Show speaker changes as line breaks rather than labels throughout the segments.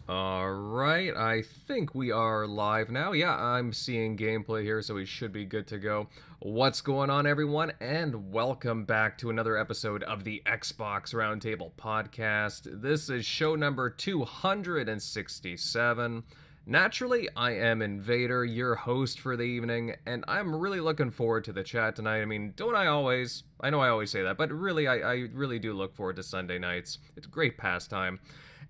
All right, I think we are live now. Yeah, I'm seeing gameplay here, so we should be good to go. What's going on, everyone? And welcome back to another episode of the Xbox Roundtable Podcast. This is show number 267. Naturally, I am Invader, your host for the evening, and I'm really looking forward to the chat tonight. I mean, don't I always? I know I always say that, but really, I really do look forward to Sunday nights. It's a great pastime.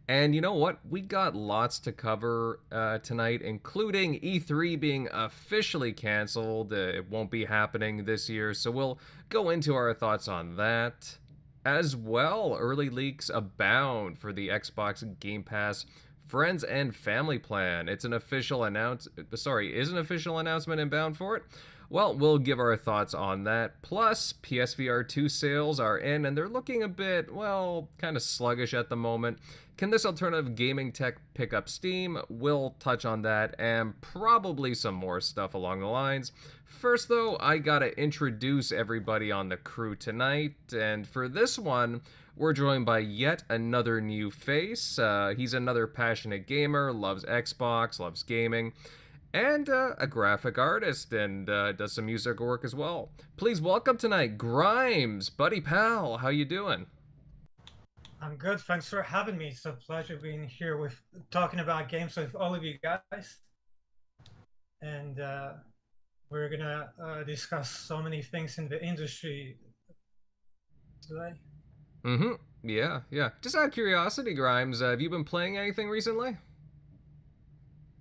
And you know what? We got lots to cover tonight, including E3 being officially canceled. It won't be happening this year, so we'll go into our thoughts on that. As well, early leaks abound for the Xbox Game Pass Friends and Family Plan. It's an official is an official announcement inbound for it. Well, we'll give our thoughts on that. Plus, PSVR2 sales are in, and they're looking a bit, well, kind of sluggish at the moment. Can this alternative gaming tech pick up steam? We'll touch on that and probably some more stuff along the lines. First, though, I gotta introduce everybody on the crew tonight, and for this one, we're joined by yet another new face. He's another passionate gamer, loves Xbox, loves gaming, and a graphic artist, and does some music work as well. Please welcome tonight, Grimes, buddy pal. How you doing?
I'm good. Thanks for having me. It's a pleasure being here with talking about games with all of you guys. And we're gonna discuss so many things in the industry today.
Mm-hmm. Yeah, yeah. Just out of curiosity, Grimes, have you been playing anything recently?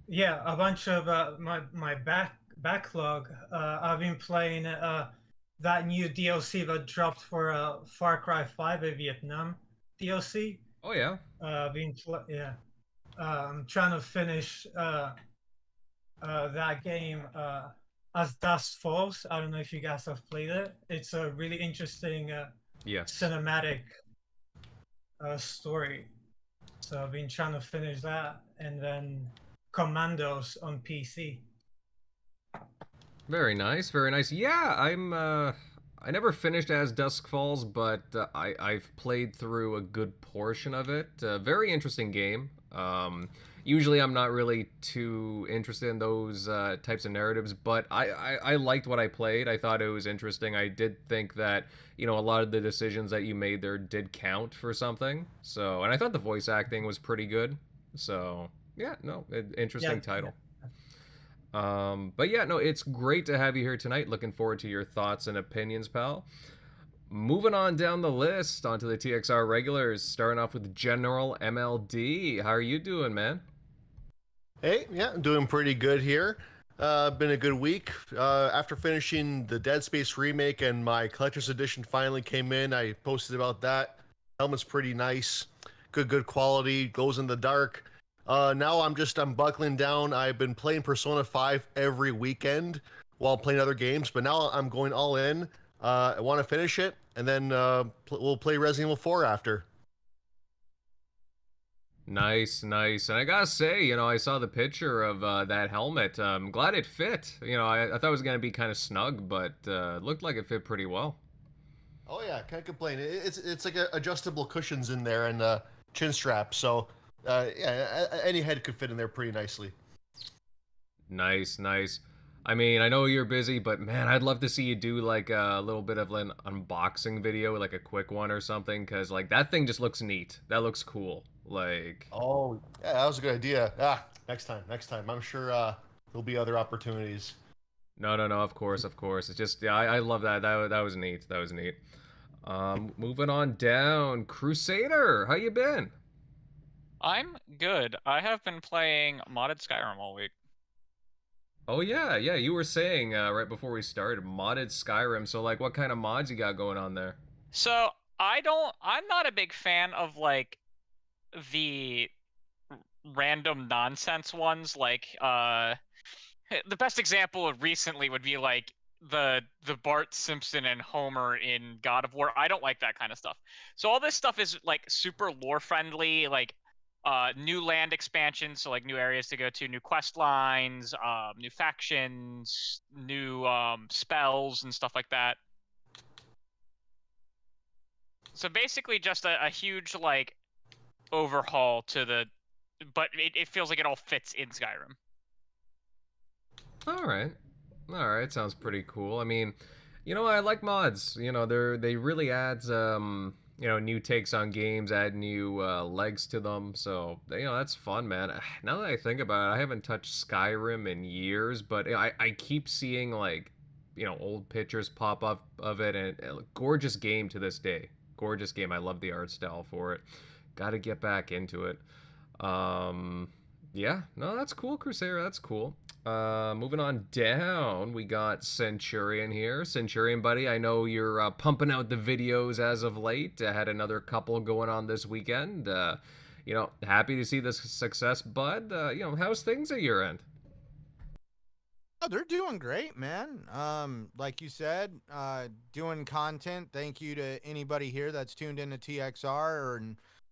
Yeah, a bunch of my backlog. I've been playing that new DLC that dropped for Far Cry 5, a Vietnam DLC.
Oh yeah.
Yeah. I'm trying to finish that game as Dusk Falls. I don't know if you guys have played it. It's a really interesting
Yes.
cinematic story. So I've been trying to finish that, and then Commandos on PC.
Very nice, very nice. Yeah, I never finished As Dusk Falls, but I've played through a good portion of it. Very interesting game. Usually I'm not really too interested in those types of narratives, but I liked what I played. I thought it was interesting. I did think that, you know, a lot of the decisions that you made there did count for something. So, and I thought the voice acting was pretty good. So, yeah, no,
Yeah,
interesting
yeah.
title. But yeah, no, it's great to have you here tonight. Looking forward to your thoughts and opinions, pal. Moving on down the list onto the TXR regulars, starting off with General MLD. How are you doing, man?
Hey, yeah, I'm doing pretty good here. Been a good week. After finishing the Dead Space remake and my collector's edition finally came in, I posted about that. Helmet's pretty nice, good quality, glows in the dark. Now I'm buckling down. I've been playing Persona 5 every weekend while playing other games, but now I'm going all in. I want to finish it, and then we'll play Resident Evil 4 after.
Nice, nice. And I gotta say, you know, I saw the picture of that helmet. I'm glad it fit. You know, I thought it was gonna be kind of snug, but looked like it fit pretty well.
Oh yeah, can't complain. It's like adjustable cushions in there and chin strap, so yeah, any head could fit in there pretty nicely.
Nice, nice. I mean, I know you're busy, but man, I'd love to see you do like a little bit of an unboxing video, like a quick one or something, because like that thing just looks neat. That looks cool. Like,
Oh, yeah, that was a good idea. Next time. I'm sure there'll be other opportunities.
no, no, no. Of course, of course. It's just, yeah, I love that. That was neat. That was neat. Moving on down, Crusader. How you been?
I'm good. I have been playing modded Skyrim all week.
Oh yeah, yeah. You were saying right before we started, modded Skyrim. So like, what kind of mods you got going on there?
So I'm not a big fan of like the random nonsense ones. Like the best example of recently would be like the Bart Simpson and Homer in God of War. I don't like that kind of stuff. So all this stuff is like super lore friendly, like new land expansions, so like new areas to go to, new quest lines, new factions, new spells and stuff like that. So basically just a huge like overhaul to the but it feels like it all fits in Skyrim.
All right, sounds pretty cool. I mean, I like mods. They really add new takes on games, add new legs to them. So that's fun, man. Now that I think about it, I haven't touched Skyrim in years, but I keep seeing like old pictures pop up of it, and gorgeous game to this day. Gorgeous game. I love the art style for it. Got to get back into it. Yeah, no, that's cool, Crusader. That's cool. Moving on down, we got Centurion here. Centurion, buddy, I know you're pumping out the videos as of late. I had another couple going on this weekend. Happy to see this success, bud. How's things at your end?
Oh, they're doing great, man. Like you said, doing content. Thank you to anybody here that's tuned into TXR or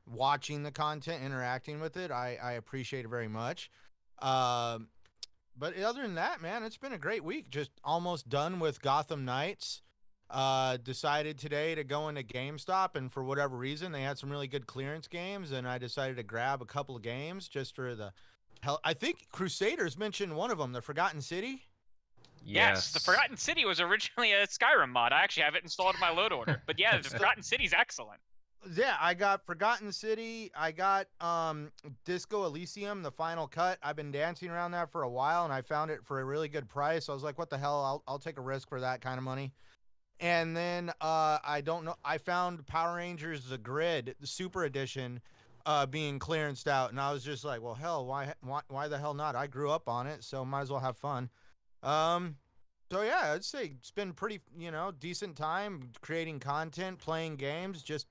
watching the content, interacting with it. I appreciate it very much. But other than that, man, it's been a great week. Just almost done with Gotham Knights. Decided today to go into GameStop, and for whatever reason, they had some really good clearance games, and I decided to grab a couple of games just for the hell. I think Crusaders mentioned one of them, the Forgotten City.
Yes, the Forgotten City was originally a Skyrim mod. I actually have it installed in my load order. But yeah, the Forgotten City's excellent.
Yeah, I got Forgotten City. I got Disco Elysium, the final cut. I've been dancing around that for a while, and I found it for a really good price. I was like, what the hell? I'll take a risk for that kind of money. And then I don't know. I found Power Rangers The Grid, the Super Edition, being clearanced out, and I was just like, well, hell, why the hell not? I grew up on it, so might as well have fun. So yeah, I'd say it's been pretty, decent time creating content, playing games, just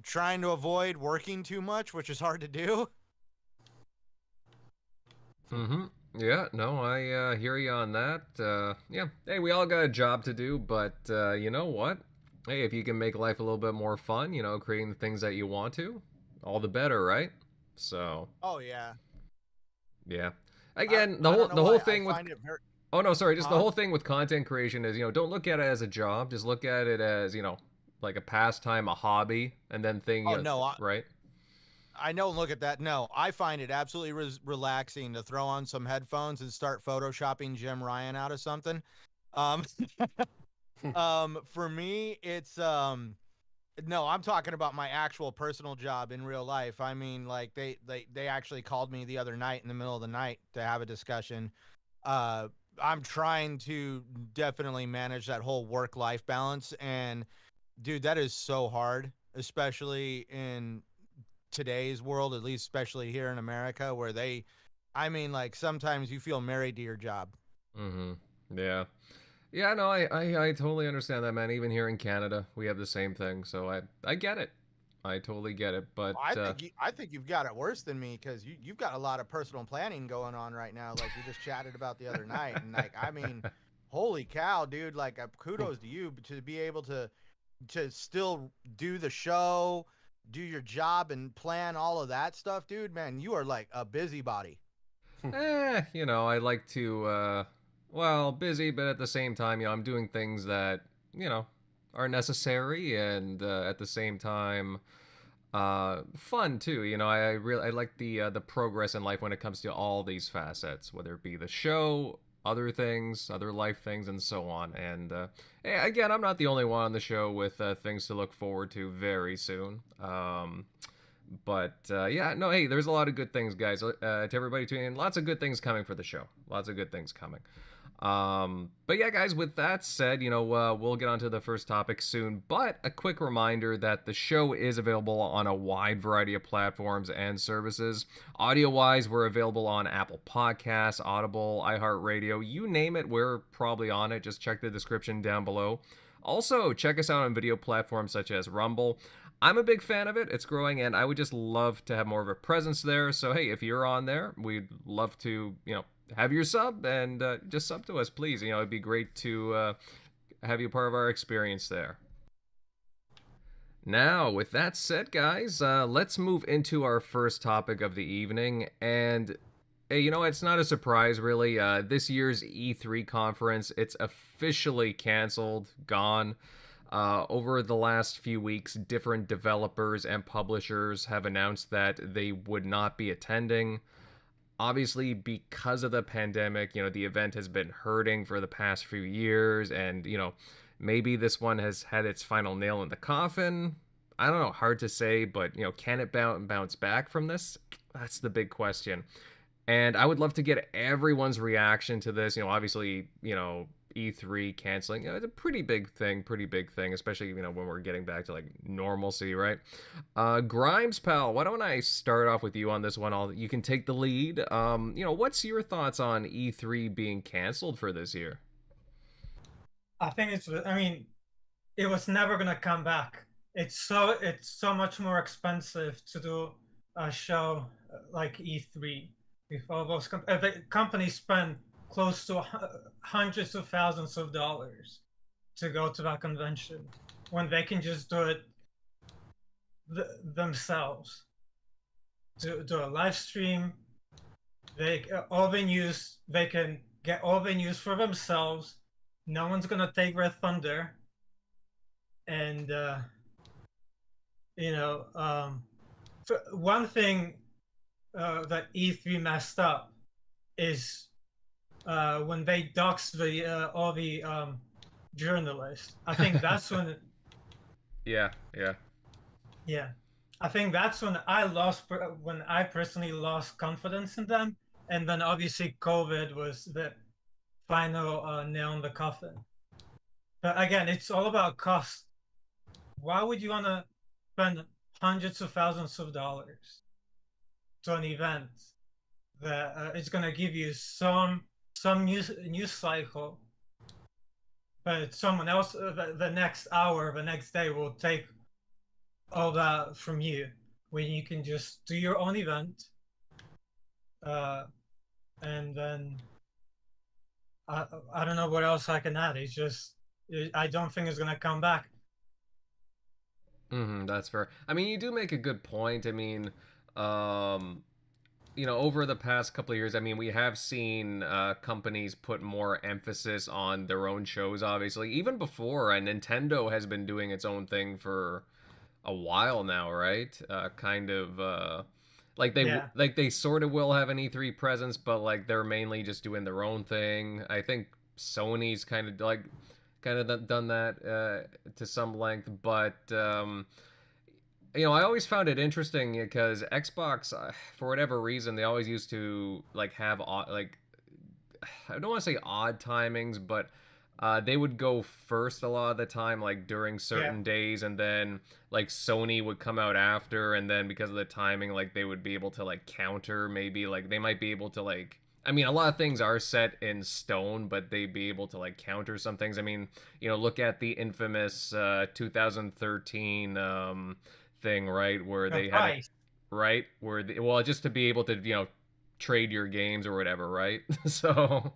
trying to avoid working too much, which is hard to do.
Yeah, no, I hear you on that. Yeah, hey, we all got a job to do, but you know what? Hey, if you can make life a little bit more fun, creating the things that you want to, all the better, right? So.
Oh yeah.
Yeah. Again, the whole thing with. Oh no, sorry. Just the
Huh?
whole thing with content creation is, don't look at it as a job. Just look at it as, like a pastime, a hobby, and then
Oh no,
right?
I don't look at that. No, I find it absolutely relaxing to throw on some headphones and start photoshopping Jim Ryan out of something. For me, it's no, I'm talking about my actual personal job in real life. I mean, like they actually called me the other night in the middle of the night to have a discussion. I'm trying to definitely manage that whole work-life balance, and dude, that is so hard, especially in today's world, at least especially here in America, where like sometimes you feel married to your job.
Yeah. Yeah, no, I totally understand that, man. Even here in Canada, we have the same thing, so I get it. I totally get it, but
I think you've got it worse than me, because you've got a lot of personal planning going on right now, like we just chatted about the other night, and like, I mean, holy cow, dude! Like, kudos to you to be able to still do the show, do your job, and plan all of that stuff, dude. Man, you are like a busybody.
I like to busy, but at the same time, I'm doing things that are necessary, and at the same time fun too. I like the progress in life when it comes to all these facets, whether it be the show, other things, other life things, and so on. And hey, again, I'm not the only one on the show with things to look forward to very soon. But yeah, no, hey, there's a lot of good things, guys. To everybody tuning in, lots of good things coming for the show. Lots of good things coming. But yeah, guys, with that said, we'll get on to the first topic soon, but a quick reminder that the show is available on a wide variety of platforms and services. Audio-wise, we're available on Apple Podcasts, Audible, iHeartRadio, you name it, we're probably on it. Just check the description down below. Also, check us out on video platforms such as Rumble. I'm a big fan of it. It's growing, and I would just love to have more of a presence there. So, hey, if you're on there, we'd love to, have your sub, and just sub to us, please. It'd be great to have you part of our experience there. Now, with that said, guys, let's move into our first topic of the evening. And hey, it's not a surprise, really. This year's E3 conference, it's officially canceled, gone. Over the last few weeks, different developers and publishers have announced that they would not be attending. Obviously, because of the pandemic, the event has been hurting for the past few years, and, maybe this one has had its final nail in the coffin. I don't know, hard to say, but, can it bounce back from this? That's the big question. And I would love to get everyone's reaction to this. Obviously, E3 canceling, it's a pretty big thing, especially, when we're getting back to like normalcy, right? Grimes, pal, why don't I start off with you on this one? You can take the lead. What's your thoughts on E3 being canceled for this year?
I think it was never gonna come back. It's so much more expensive to do a show like E3 with all those the companies spend close to hundreds of thousands of dollars to go to that convention when they can just do it themselves. Do a live stream. They can get all the news for themselves. No one's gonna take their thunder. And one thing that E3 messed up is when they doxed all the journalists. I think that's when.
Yeah.
I think that's when I personally lost confidence in them, and then obviously COVID was the final nail in the coffin. But again, it's all about cost. Why would you want to spend hundreds of thousands of dollars to an event that is going to give you some news cycle, but someone else the next hour, the next day will take all that from you when you can just do your own event, and then I don't know what else I can add. It's just I don't think it's going to come back.
That's fair. I mean, you do make a good point. I mean, over the past couple of years, I mean, we have seen companies put more emphasis on their own shows, obviously. Even before, Nintendo has been doing its own thing for a while now, right? Like they sort of will have an E3 presence, but like they're mainly just doing their own thing. I think Sony's kind of done that to some length, but I always found it interesting because Xbox, for whatever reason, they always used to like have I don't want to say odd timings, but they would go first a lot of the time, like during certain days, and then like Sony would come out after, and then because of the timing, like they would be able to like counter, maybe like they might be able to like. I mean, a lot of things are set in stone, but they'd be able to like counter some things. I mean, look at the infamous 2013 thing, right, where they had it, right, where just to be able to trade your games or whatever, right? So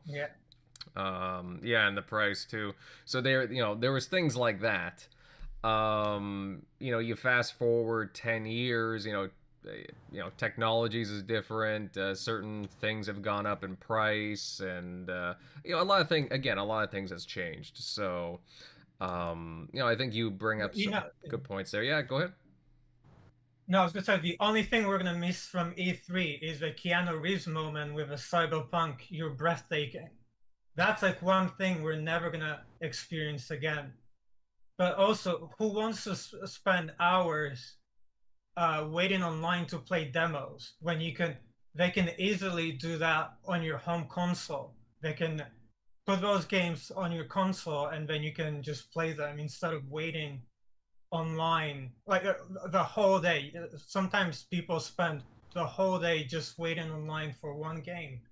and the price too. So there was things like that. You fast forward 10 years, technologies is different. Certain things have gone up in price, and a lot of things has changed. So I think you bring up some good points there. Yeah, go ahead.
No, I was gonna say the only thing we're gonna miss from E3 is the Keanu Reeves moment with a Cyberpunk. You're breathtaking. That's like one thing we're never gonna experience again. But also, who wants to spend hours waiting online to play demos when they can easily do that on your home console? They can put those games on your console, and then you can just play them instead of waiting online like the whole day. Sometimes people spend the whole day just waiting online for one game.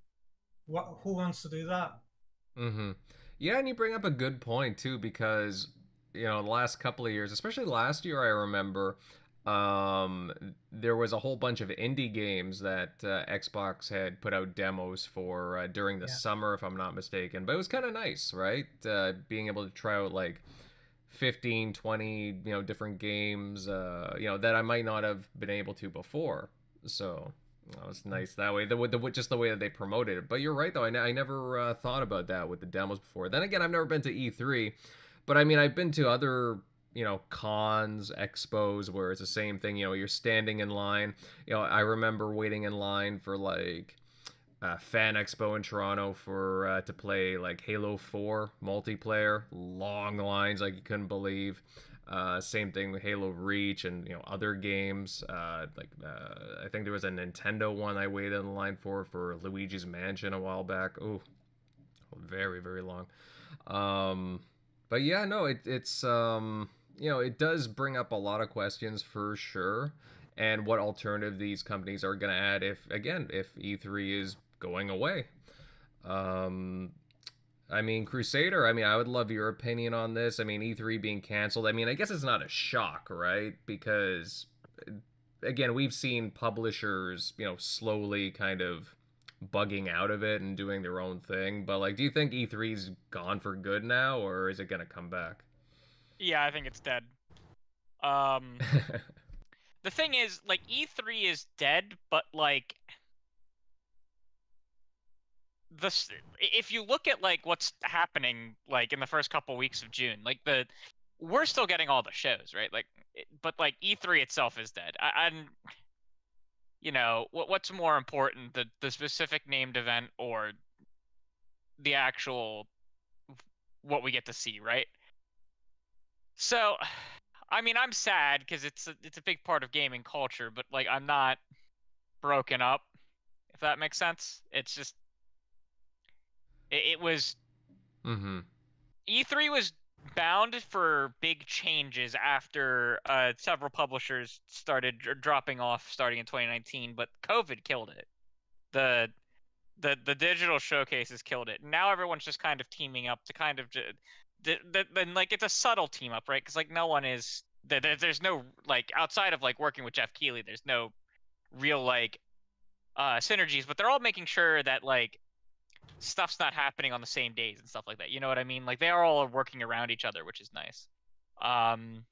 Who wants to do that?
Yeah, and you bring up a good point too, because the last couple of years, especially last year, I remember there was a whole bunch of indie games that Xbox had put out demos for during the summer, if I'm not mistaken. But it was kind of nice, right? Being able to try out like 15, 20, different games, that I might not have been able to before. So that was nice that way. Just the way that they promoted it. But you're right, though. I never thought about that with the demos before. Then again, I've never been to E3. But I mean, I've been to other cons, expos, where it's the same thing. You're standing in line. I remember waiting in line for like Fan Expo in Toronto for to play like Halo 4 multiplayer. Long lines like you couldn't believe. Same thing with Halo Reach and other games. I think there was a Nintendo one I waited in line for Luigi's Mansion a while back. Oh, very very long. But yeah, no, it's it does bring up a lot of questions for sure. And what alternative these companies are going to add if E3 is going away. I mean, Crusader, I would love your opinion on this. I mean, E3 being canceled, I guess it's not a shock, right? Because, again, we've seen publishers, slowly kind of bugging out of it and doing their own thing. But, like, do you think E3's gone for good now, or is it going to come back?
Yeah, I think it's dead. The thing is, like, E3 is dead, but, like, if you look at like what's happening like in the first couple weeks of June, like we're still getting all the shows, right? Like, but like E3 itself is dead. I'm, what's more important, the specific named event or the actual what we get to see, right? So, I'm sad because it's a big part of gaming culture, but like I'm not broken up, if that makes sense. It's just it was E3 was bound for big changes after several publishers started dropping off starting in 2019, but COVID killed it. The digital showcases killed it. Now everyone's just kind of teaming up to kind of then like it's a subtle team up, right? Because like no one is there's no like outside of like working with Jeff Keighley, there's no real like synergies, but they're all making sure that like stuff's not happening on the same days and stuff like that. You know what I mean? Like they are all working around each other, which is nice. And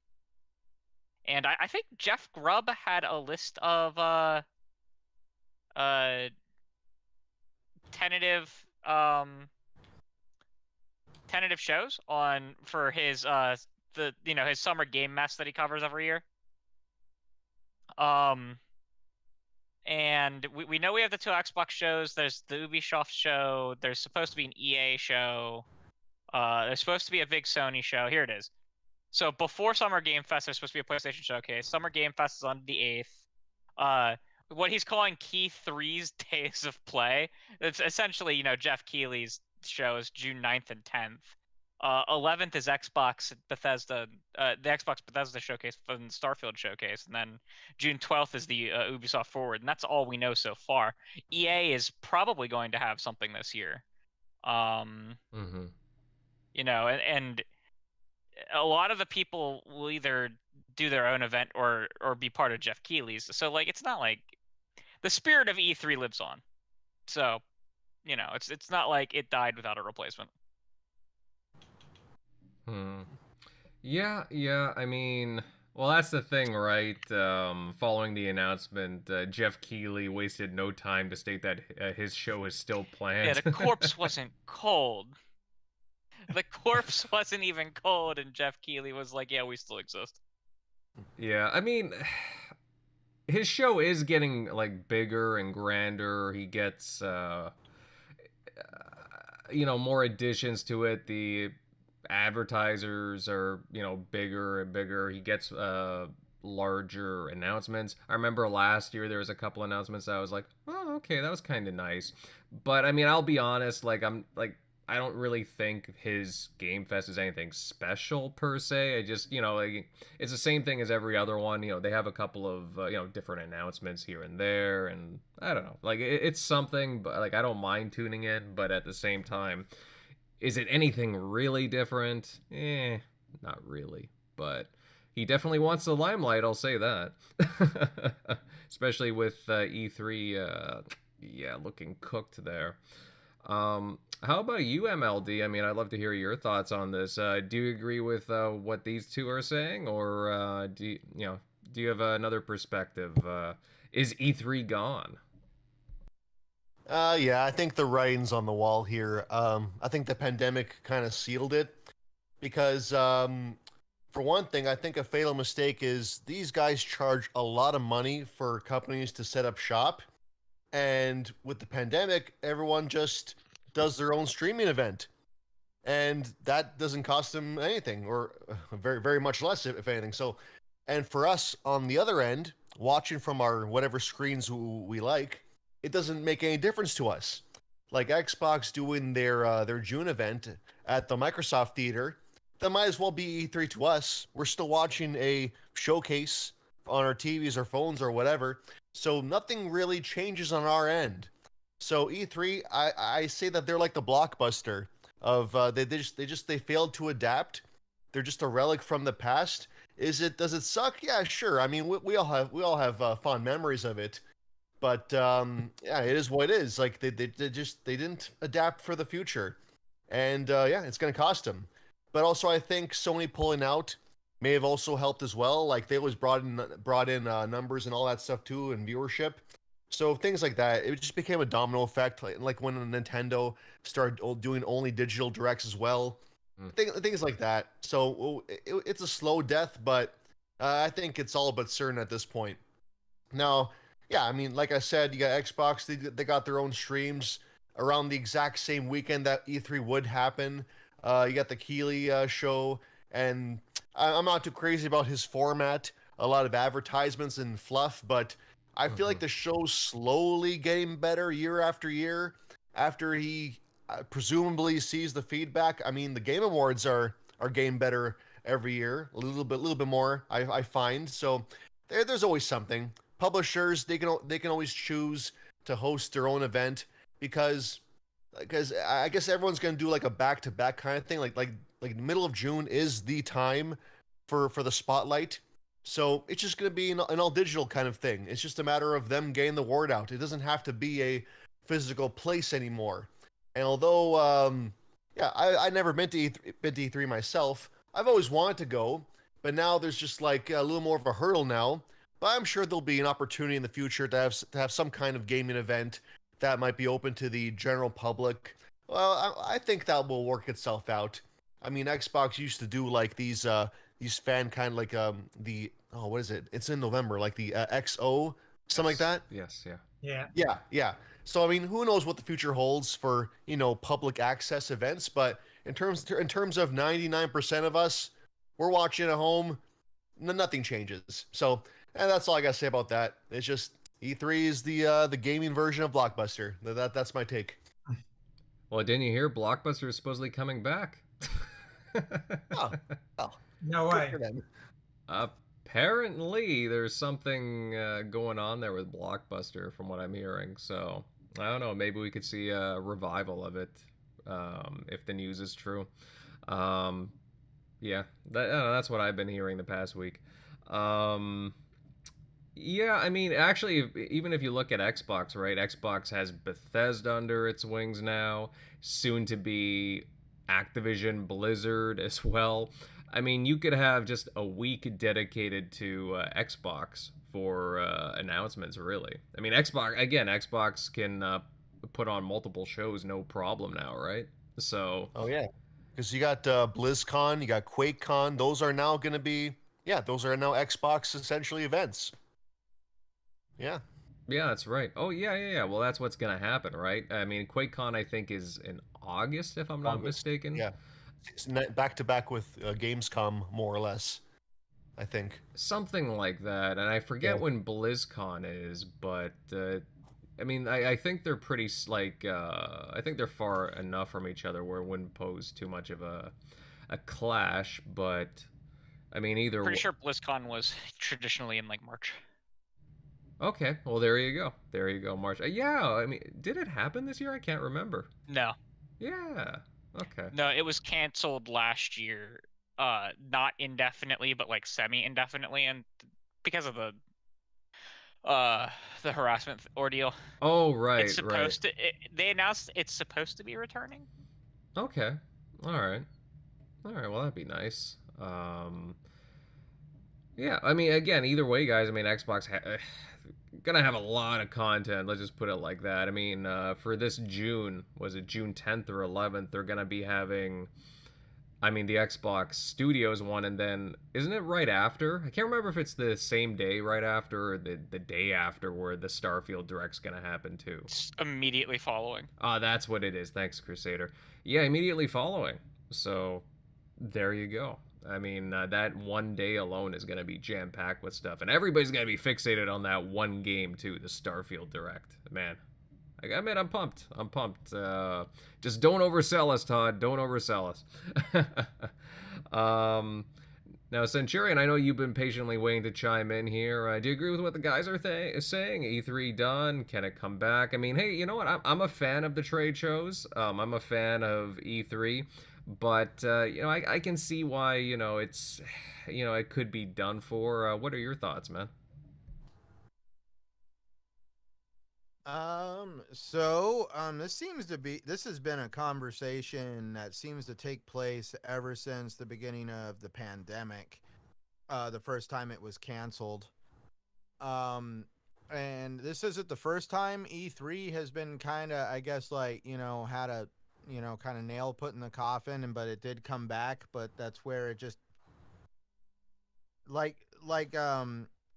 I think Jeff Grubb had a list of tentative tentative shows on for his his summer game mess that he covers every year. And we know we have the 2 Xbox shows. There's the Ubisoft show. There's supposed to be an EA show. There's supposed to be a big Sony show. Here it is. So before Summer Game Fest, there's supposed to be a PlayStation showcase. Summer Game Fest is on the 8th. What he's calling Key 3's Days of Play. It's essentially, Jeff Keighley's show is June 9th and 10th. 11th is Xbox Bethesda, the Xbox Bethesda showcase from the Starfield showcase, and then June 12th is the Ubisoft Forward, and that's all we know so far. EA is probably going to have something this year, and a lot of the people will either do their own event or be part of Jeff Keighley's. So like, it's not like the spirit of E3 lives on. So, it's not like it died without a replacement.
Yeah. Well, that's the thing, right? Following the announcement, Jeff Keighley wasted no time to state that his show is still planned.
Yeah, the corpse wasn't cold. The corpse wasn't even cold, and Jeff Keighley was like, yeah, we still exist.
Yeah, his show is getting, like, bigger and grander. He gets, more additions to it. The advertisers are bigger and bigger. He gets larger announcements. I remember last year there was a couple announcements that I was like, oh, okay, that was kind of nice. But I'll be honest, I don't really think his Game Fest is anything special per se. I just it's the same thing as every other one. They have a couple of different announcements here and there, and I don't know, it's something, but I don't mind tuning in. But at the same time, is it anything really different? Not really. But he definitely wants the limelight, I'll say that. Especially with E3, looking cooked there. How about you, MLD? I'd love to hear your thoughts on this. Do you agree with what these two are saying, or do you have another perspective? Is E3 gone?
Yeah, I think the writing's on the wall here. I think the pandemic kind of sealed it because, for for one thing, I think a fatal mistake is these guys charge a lot of money for companies to set up shop. And with the pandemic, everyone just does their own streaming event. And that doesn't cost them anything, or very, very much less, if anything. So, and for us on the other end, watching from our whatever screens we like, it doesn't make any difference to us. Like Xbox doing their June event at the Microsoft Theater, that might as well be E3 to us. We're still watching a showcase on our TVs or phones or whatever. So nothing really changes on our end. So E3, I say that they're like the Blockbuster of they failed to adapt. They're just a relic from the past. Does it suck? Yeah, sure. I mean, we all have fond memories of it. But yeah, it is what it is. Like they didn't adapt for the future, and yeah, it's gonna cost them. But also, I think Sony pulling out may have also helped as well. Like they always brought in numbers and all that stuff too, and viewership. So things like that, it just became a domino effect. Like when Nintendo started doing only digital directs as well, things like that. So it's a slow death, but I think it's all but certain at this point. Now, yeah, I mean, like I said, you got Xbox. They got their own streams around the exact same weekend that E3 would happen. You got the Keighley show, and I'm not too crazy about his format. A lot of advertisements and fluff, but I feel like the show's slowly getting better year after year. After he presumably sees the feedback. I mean, the Game Awards are getting better every year, a little bit more. I find so. There's always something. Publishers they can always choose to host their own event because I guess everyone's gonna do like a back-to-back kind of thing. Like the middle of June is the time for the spotlight. So it's just gonna be an all digital kind of thing. It's just a matter of them getting the word out. It doesn't have to be a physical place anymore. And although yeah, I never been to E3 myself. I've always wanted to go, but now there's just like a little more of a hurdle now. But I'm sure there'll be an opportunity in the future to have some kind of gaming event that might be open to the general public. Well, I think that will work itself out. I mean, Xbox used to do like these fan kind of like what is it? It's in November, like the XO, something like that.
Yes, yeah.
Yeah. So I mean, who knows what the future holds for public access events? But in terms of 99% of us, we're watching at home. Nothing changes. So. And that's all I gotta say about that. It's just E3 is the gaming version of Blockbuster. That's my take.
Well, didn't you hear Blockbuster is supposedly coming back?
Oh,
No way.
Apparently, there's something going on there with Blockbuster, from what I'm hearing. So I don't know. Maybe we could see a revival of it if the news is true. Yeah, that's what I've been hearing the past week. Yeah, I mean, actually, even if you look at Xbox, right? Xbox has Bethesda under its wings now, soon to be Activision Blizzard as well. I mean, you could have just a week dedicated to Xbox for announcements, really. I mean, Xbox can put on multiple shows, no problem now, right? So.
Oh yeah, because you got BlizzCon, you got QuakeCon. Those are now going to be those are now Xbox essentially events. Yeah.
Yeah, that's right. Oh, yeah. Well, that's what's going to happen, right? I mean, QuakeCon, I think, is in August, if I'm not mistaken.
Yeah. It's back to back with Gamescom, more or less, I think.
Something like that. And I forget when BlizzCon is, but, I mean, I think they're pretty, I think they're far enough from each other where it wouldn't pose too much of a clash, but, I mean, either
Pretty sure BlizzCon was traditionally in, March.
Okay, well, there you go, March. Yeah, I mean, did it happen this year? I can't remember.
No.
Yeah, okay.
No, it was canceled last year, not indefinitely, but, semi-indefinitely, and because of the harassment ordeal.
Oh, right,
It's supposed to, they announced it's supposed to be returning.
Okay, alright, well, that'd be nice. Yeah, I mean, again, either way, guys, I mean, Xbox gonna have a lot of content, let's just put it like that. I mean, for this June, was it June 10th or 11th, they're gonna be having I mean, the Xbox Studios one, and then isn't it right after? I can't remember if it's the same day right after or the day after where the Starfield Direct's gonna happen too.
It's immediately following.
Ah, that's what it is. Thanks, Crusader. Yeah, immediately following. So there you go. I mean, that one day alone is going to be jam packed with stuff, and everybody's going to be fixated on that one game too, the Starfield Direct. Man, I mean, I'm pumped. I'm pumped. Just don't oversell us, Todd. Don't oversell us. um, Now, Centurion, I know you've been patiently waiting to chime in here. Do you agree with what the guys are saying? E3 done? Can it come back? I mean, hey, you know what? I'm a fan of the trade shows. I'm a fan of E3, but you know, I can see why it's it could be done for. What are your thoughts, man?
This has been a conversation that seems to take place ever since the beginning of the pandemic. The first time it was canceled. And this isn't the first time E3 has been kind of, I guess, like, had a, kind of nail put in the coffin, but it did come back, but that's where it just like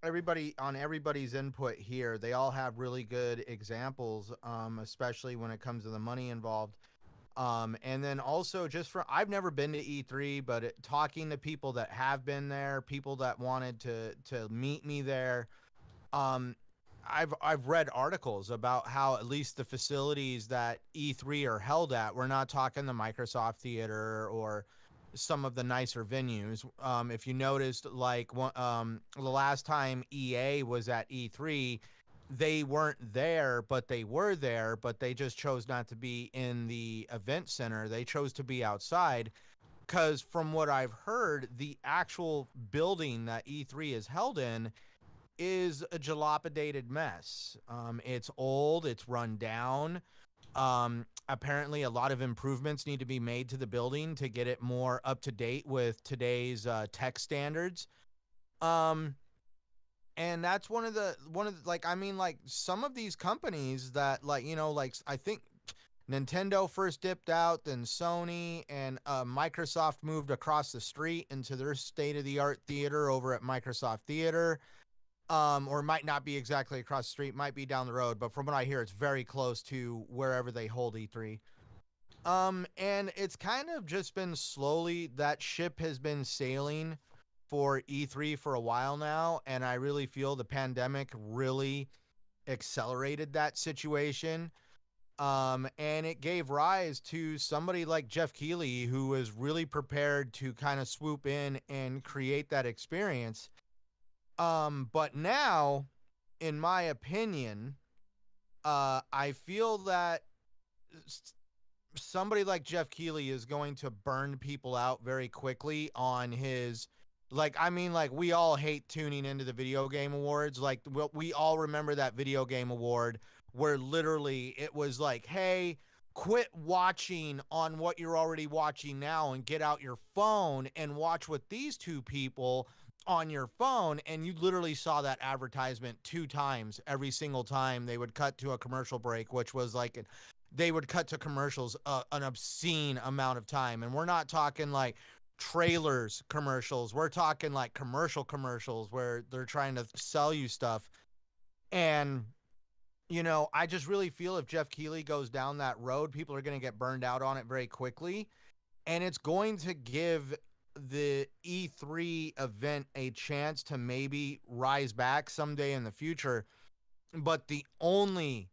everybody's input here, they all have really good examples, especially when it comes to the money involved. And then also I've never been to E3, but talking to people that have been there, people that wanted to meet me there, I've read articles about how at least the facilities that E3 are held at, we're not talking the Microsoft Theater or some of the nicer venues. If you noticed, like the last time EA was at E3, they weren't there, but they were there, but they just chose not to be in the event center. They chose to be outside because from what I've heard, the actual building that E3 is held in is a dilapidated mess. It's old, it's run down. Apparently a lot of improvements need to be made to the building to get it more up to date with today's tech standards. And that's one of the like, I mean, like some of these companies that, like, like I think Nintendo first dipped out, then Sony and Microsoft moved across the street into their state-of-the-art theater over at Microsoft Theater. Or might not be exactly across the street, might be down the road, but from what I hear, it's very close to wherever they hold E3. And it's kind of just been slowly, that ship has been sailing for E3 for a while now, and I really feel the pandemic really accelerated that situation. And it gave rise to somebody like Jeff Keighley, who was really prepared to kind of swoop in and create that experience. But now, in my opinion, I feel that somebody like Jeff Keighley is going to burn people out very quickly on his, like, I mean, like, we all hate tuning into the video game awards. Like, we all remember that video game award where literally it was like, hey, quit watching on what you're already watching now and get out your phone and watch with these two people on your phone. And you literally saw that advertisement 2 times every single time they would cut to a commercial break, which was like, they would cut to commercials an obscene amount of time. And we're not talking like trailers commercials, we're talking like commercials where they're trying to sell you stuff. And I just really feel if Jeff Keighley goes down that road, people are going to get burned out on it very quickly, and it's going to give the E3 event a chance to maybe rise back someday in the future. But the only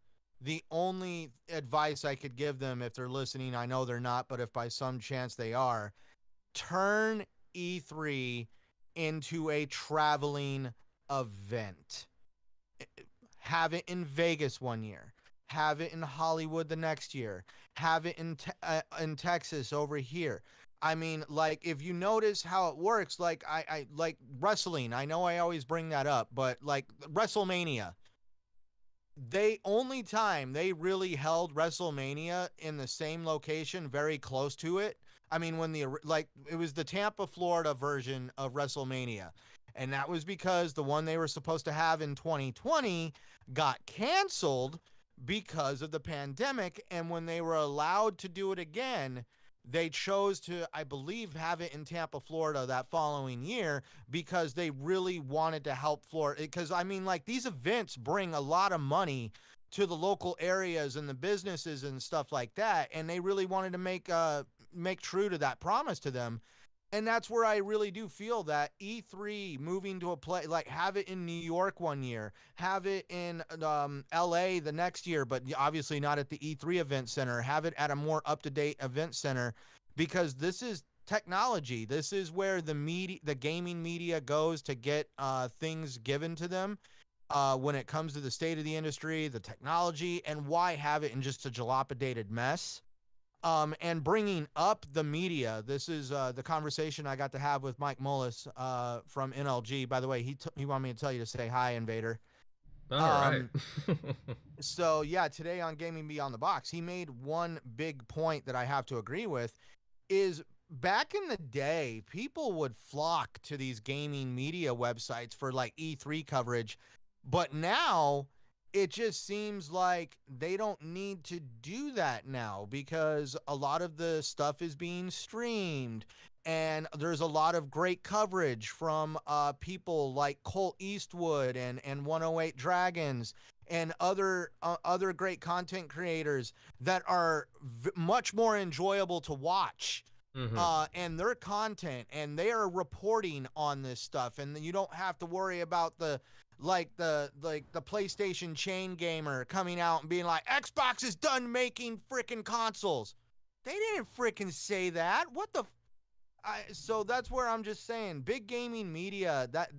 advice I could give them, if they're listening, I know they're not, but if by some chance they are, turn E3 into a traveling event. Have it in Vegas one year, have it in Hollywood the next year, have it in Texas over here. I mean, like, if you notice how it works, like I like wrestling. I know I always bring that up, but like WrestleMania, only time they really held WrestleMania in the same location, very close to it. I mean, when it was the Tampa, Florida version of WrestleMania. And that was because the one they were supposed to have in 2020 got canceled because of the pandemic. And when they were allowed to do it again, they chose to, I believe, have it in Tampa, Florida that following year because they really wanted to help Florida. Because, I mean, like, these events bring a lot of money to the local areas and the businesses and stuff like that. And they really wanted to make true to that promise to them. And that's where I really do feel that E3 moving to a play, like have it in New York one year, have it in LA the next year, but obviously not at the E3 event center, have it at a more up-to-date event center, because this is technology. This is where the gaming media goes to get things given to them when it comes to the state of the industry, the technology, and why have it in just a dilapidated mess. And bringing up the media. This is the conversation I got to have with Mike Mullis from NLG. By the way, he wanted me to tell you to say hi, Invader.
All right.
So yeah, today on Gaming Beyond the Box, he made one big point that I have to agree with, is back in the day, people would flock to these gaming media websites for like E3 coverage, but now it just seems like they don't need to do that now because a lot of the stuff is being streamed, and there's a lot of great coverage from people like Colt Eastwood and 108 Dragons and other great content creators that are much more enjoyable to watch. And their content, and they are reporting on this stuff, and you don't have to worry about the PlayStation chain gamer coming out and being like, Xbox is done making freaking consoles. They didn't freaking say that. What the? So that's where I'm just saying, big gaming media, that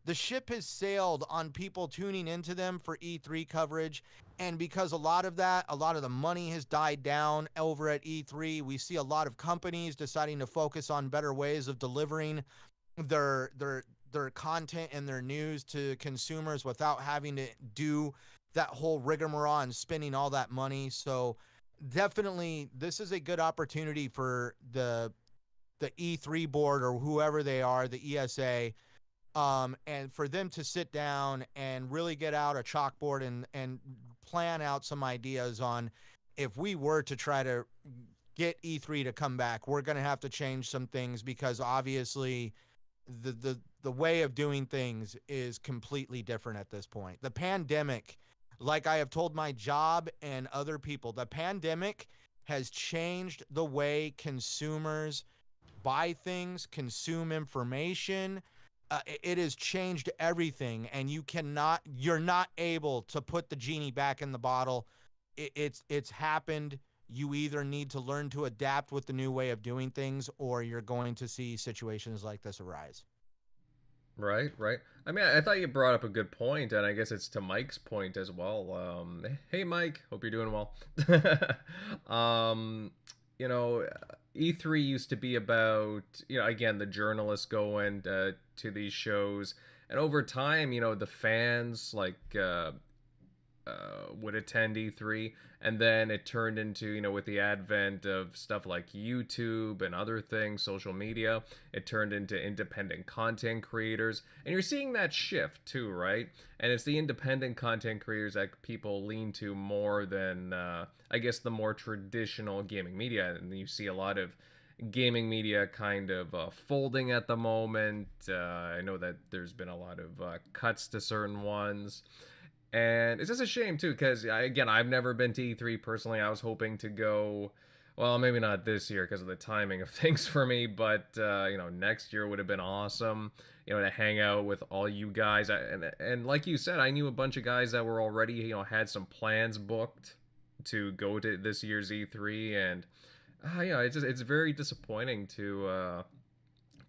the ship has sailed on people tuning into them for E3 coverage. And because a lot of the money has died down over at E3, we see a lot of companies deciding to focus on better ways of delivering their content and their news to consumers without having to do that whole rigmarole and spending all that money. So definitely this is a good opportunity for the E3 board or whoever they are, the ESA, and for them to sit down and really get out a chalkboard and plan out some ideas on, if we were to try to get E3 to come back, we're going to have to change some things, because obviously the way of doing things is completely different at this point. The pandemic, like I have told my job and other people, the pandemic has changed the way consumers buy things, consume information. It has changed everything, and you're not able to put the genie back in the bottle. It's happened. You either need to learn to adapt with the new way of doing things, or you're going to see situations like this arise.
Right. I mean, I thought you brought up a good point, and I guess it's to Mike's point as well. Hey, Mike, hope you're doing well. You know, E3 used to be about, again, the journalists going to these shows, and over time, the fans would attend E3, and then it turned into, with the advent of stuff like YouTube and other things, social media, it turned into independent content creators, and you're seeing that shift too, right? And it's the independent content creators that people lean to more than, I guess, the more traditional gaming media, and you see a lot of gaming media kind of folding at the moment. I know that there's been a lot of cuts to certain ones. And it's just a shame, too, because, again, I've never been to E3 personally. I was hoping to go, well, maybe not this year because of the timing of things for me, but, next year would have been awesome, to hang out with all you guys. And like you said, I knew a bunch of guys that were already, had some plans booked to go to this year's E3, and, it's very disappointing to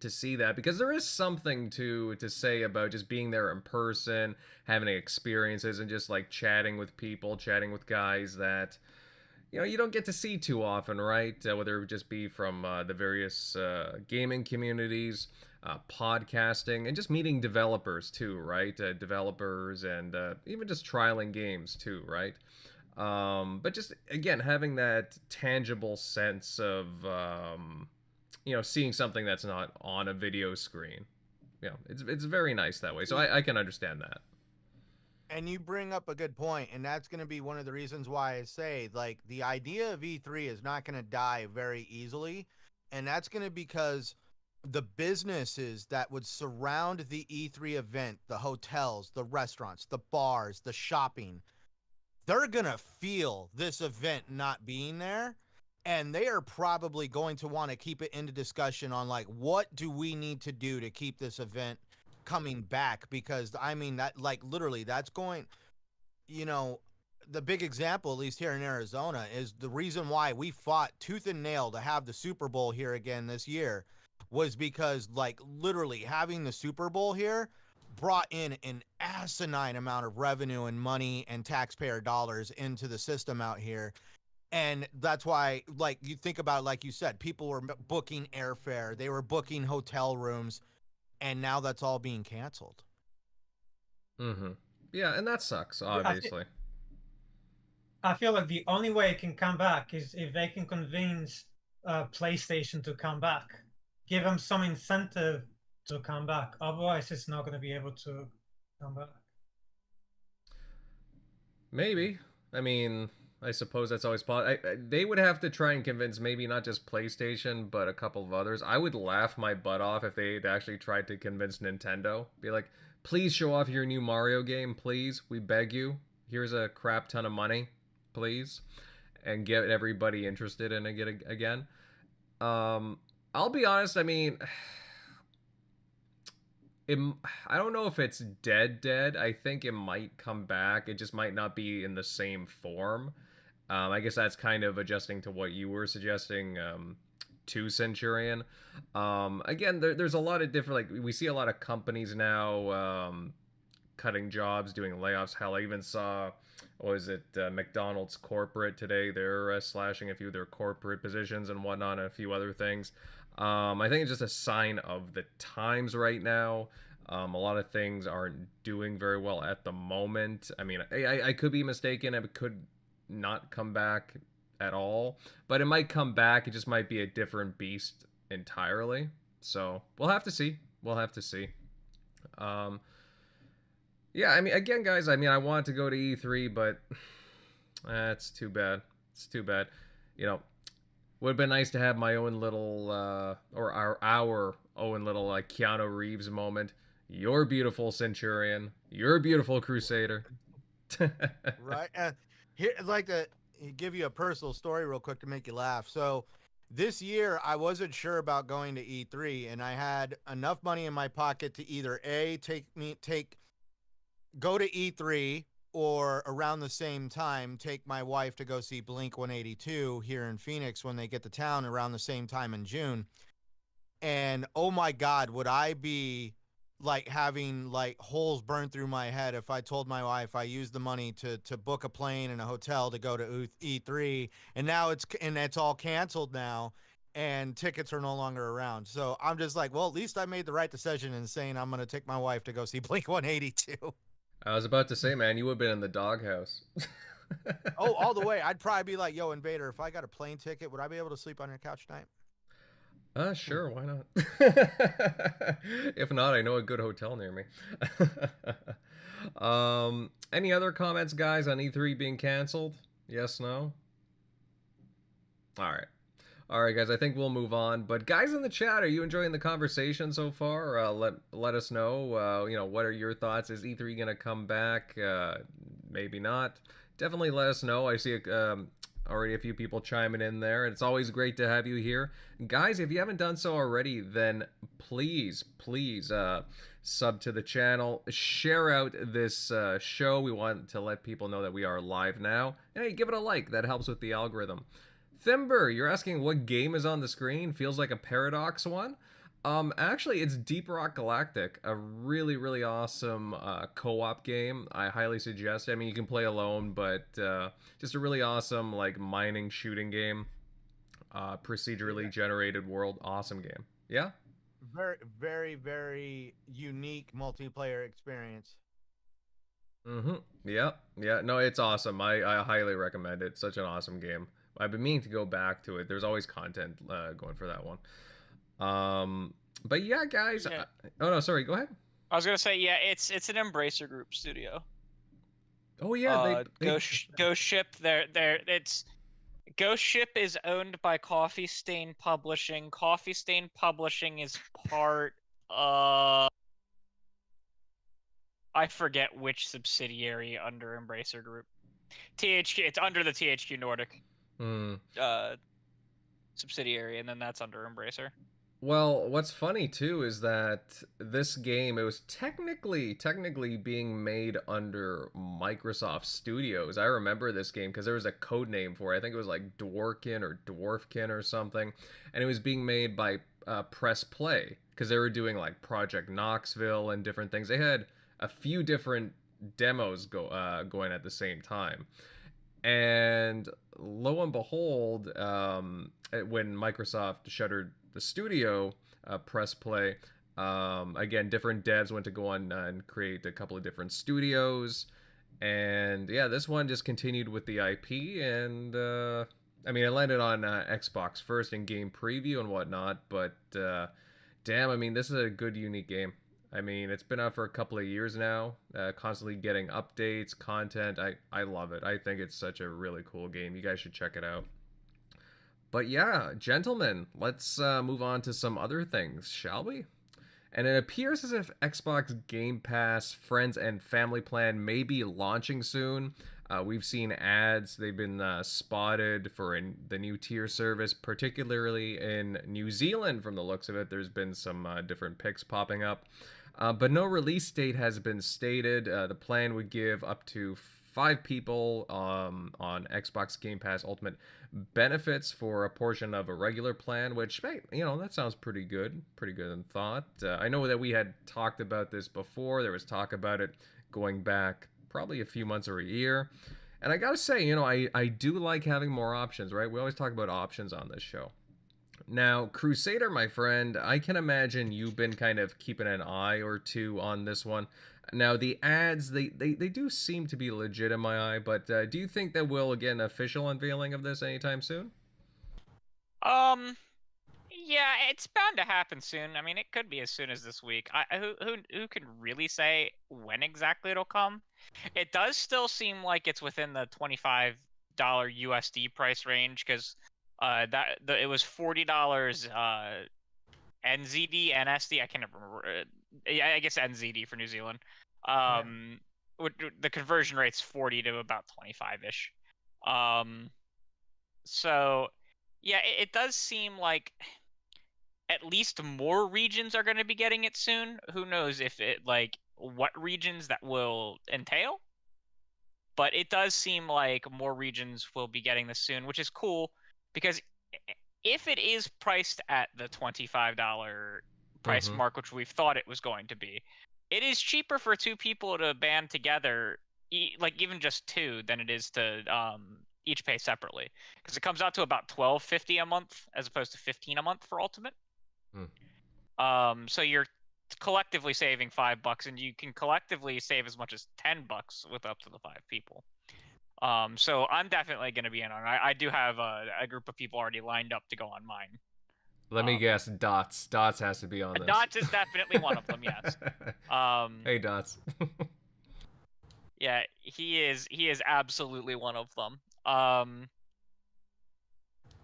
see that, because there is something to say about just being there in person, having experiences, and just like chatting with people, chatting with guys that you don't get to see too often, right? Whether it just be from the various gaming communities, podcasting, and just meeting developers too, right? Developers, and even just trialing games too, right? But just, again, having that tangible sense of seeing something that's not on a video screen. It's very nice that way. So I can understand that.
And you bring up a good point, and that's going to be one of the reasons why I say, like, the idea of E3 is not going to die very easily, and that's going to because the businesses that would surround the E3 event, the hotels, the restaurants, the bars, the shopping, they're going to feel this event not being there, and they are probably going to want to keep it into discussion on, like, what do we need to do to keep this event coming back? Because I mean, that, like, literally, that's going, you know, the big example, at least here in Arizona, is the reason why we fought tooth and nail to have the Super Bowl here again this year was because, like, literally having the Super Bowl here brought in an asinine amount of revenue and money and taxpayer dollars into the system out here. And that's why, like, you think about, like you said, people were booking airfare, they were booking hotel rooms, and now that's all being canceled.
Mm-hmm. Yeah, and that sucks,
I thi-
obviously.
I feel like the only way it can come back is if they can convince PlayStation to come back, give them some incentive to come back. Otherwise, it's not going to be able to come back.
Maybe. I mean, I suppose that's always possible. They would have to try and convince maybe not just PlayStation, but a couple of others. I would laugh my butt off if they'd actually tried to convince Nintendo. Be like, please show off your new Mario game, please. We beg you. Here's a crap ton of money, please. And get everybody interested in it again. I'll be honest, I mean, I don't know if it's dead. I think it might come back. It just might not be in the same form. I guess that's kind of adjusting to what you were suggesting, to Centurion. Again, there's a lot of different, like, we see a lot of companies now cutting jobs, doing layoffs. Hell, I even saw, what was it, McDonald's corporate today. They're slashing a few of their corporate positions and whatnot, and a few other things. I think it's just a sign of the times right now. A lot of things aren't doing very well at the moment. I mean, I could be mistaken. It could not come back at all, but it might come back. It just might be a different beast entirely. So we'll have to see. We'll have to see. Yeah, I mean, again, guys, I mean, I wanted to go to E3, but it's too bad. It's too bad. You know, would have been nice to have my own little, or our own little Keanu Reeves moment. You're beautiful, Centurion. You're a beautiful Crusader.
Right. Here, I'd like to give you a personal story real quick to make you laugh. So this year, I wasn't sure about going to E3, and I had enough money in my pocket to either go to E3, or around the same time take my wife to go see Blink 182 here in Phoenix when they get to town around the same time in June. And oh my God, would I be like having like holes burned through my head if I told my wife I used the money to book a plane and a hotel to go to E3, and now it's all canceled now, and tickets are no longer around. So I'm just like, well, at least I made the right decision in saying I'm going to take my wife to go see Blink 182.
I was about to say, man, you would have been in the doghouse.
Oh, all the way. I'd probably be like, yo, Invader, if I got a plane ticket, would I be able to sleep on your couch tonight?
Sure, why not? If not, I know a good hotel near me. Any other comments, guys, on E3 being canceled? Yes, no? All right, guys, I think we'll move on. But guys in the chat, are you enjoying the conversation so far? Let us know. You know, what are your thoughts? Is E3 gonna come back? Maybe not. Definitely let us know. I see already a few people chiming in there. It's always great to have you here. Guys, if you haven't done so already, then please sub to the channel. Share out this show. We want to let people know that we are live now. And hey, give it a like. That helps with the algorithm. Thimber, you're asking what game is on the screen? Feels like a Paradox one. Actually, it's Deep Rock Galactic, a really awesome co-op game. I highly suggest it. I mean, you can play alone, but just a really awesome like mining shooting game, procedurally generated world, awesome game. Yeah.
Very unique multiplayer experience.
Yeah. No, it's awesome. I highly recommend it. Such an awesome game. I've been meaning to go back to it. There's always content going for that one. But yeah, guys.
Yeah.
Oh no, sorry. Go ahead.
I was gonna say, yeah, it's an Embracer Group studio.
Oh yeah,
Ghost Ship. It's Ghost Ship is owned by Coffee Stain Publishing. Coffee Stain Publishing is part of, I forget which subsidiary under Embracer Group. THQ. It's under the THQ Nordic
Hmm.
subsidiary, and then that's under Embracer.
Well, what's funny too is that this game, it was technically being made under Microsoft Studios. I remember this game because there was a code name for it. I think it was like Dwarkin or Dwarfkin or something, and it was being made by Press Play because they were doing like Project Knoxville and different things. They had a few different demos going at the same time. And lo and behold, when Microsoft shuttered the studio, Press Play, again, different devs went to go on and create a couple of different studios. And yeah, this one just continued with the IP. And I mean, it landed on Xbox first in game preview and whatnot. But damn, I mean, this is a good, unique game. I mean, it's been out for a couple of years now, constantly getting updates, content. I love it. I think it's such a really cool game. You guys should check it out. But yeah, gentlemen, let's move on to some other things, shall we? And it appears as if Xbox Game Pass Friends and Family Plan may be launching soon. We've seen ads, they've been spotted for the new tier service, particularly in New Zealand from the looks of it. There's been some different pics popping up. But no release date has been stated. The plan would give up to 5 people on Xbox Game Pass Ultimate benefits for a portion of a regular plan, which, hey, that sounds pretty good in thought. I know that we had talked about this before. There was talk about it going back probably a few months or a year. And I gotta say, I do like having more options, right? We always talk about options on this show. Now, Crusader, my friend, I can imagine you've been kind of keeping an eye or two on this one. Now, the ads, they do seem to be legit in my eye, but do you think that we'll get an official unveiling of this anytime soon?
Yeah, it's bound to happen soon. I mean, it could be as soon as this week. Who can really say when exactly it'll come? It does still seem like it's within the $25 USD price range because it was $40 NZD, NSD. I can't remember. I guess NZD for New Zealand. The conversion rate's 40 to about 25-ish. So yeah, it does seem like at least more regions are going to be getting it soon. Who knows if what regions that will entail? But it does seem like more regions will be getting this soon, which is cool because if it is priced at the $25 price mark, which we've thought it was going to be, it is cheaper for 2 people to band together, even just 2, than it is to each pay separately, because it comes out to about $12.50 a month as opposed to $15 a month for Ultimate. So you're collectively saving $5, and you can collectively save as much as $10 with up to the 5 people. So I'm definitely going to be in on it. I do have a group of people already lined up to go on mine.
Let me guess, Dots. Dots has to be on this.
Dots is definitely one of them, yes.
Hey, Dots.
Yeah, he is absolutely one of them.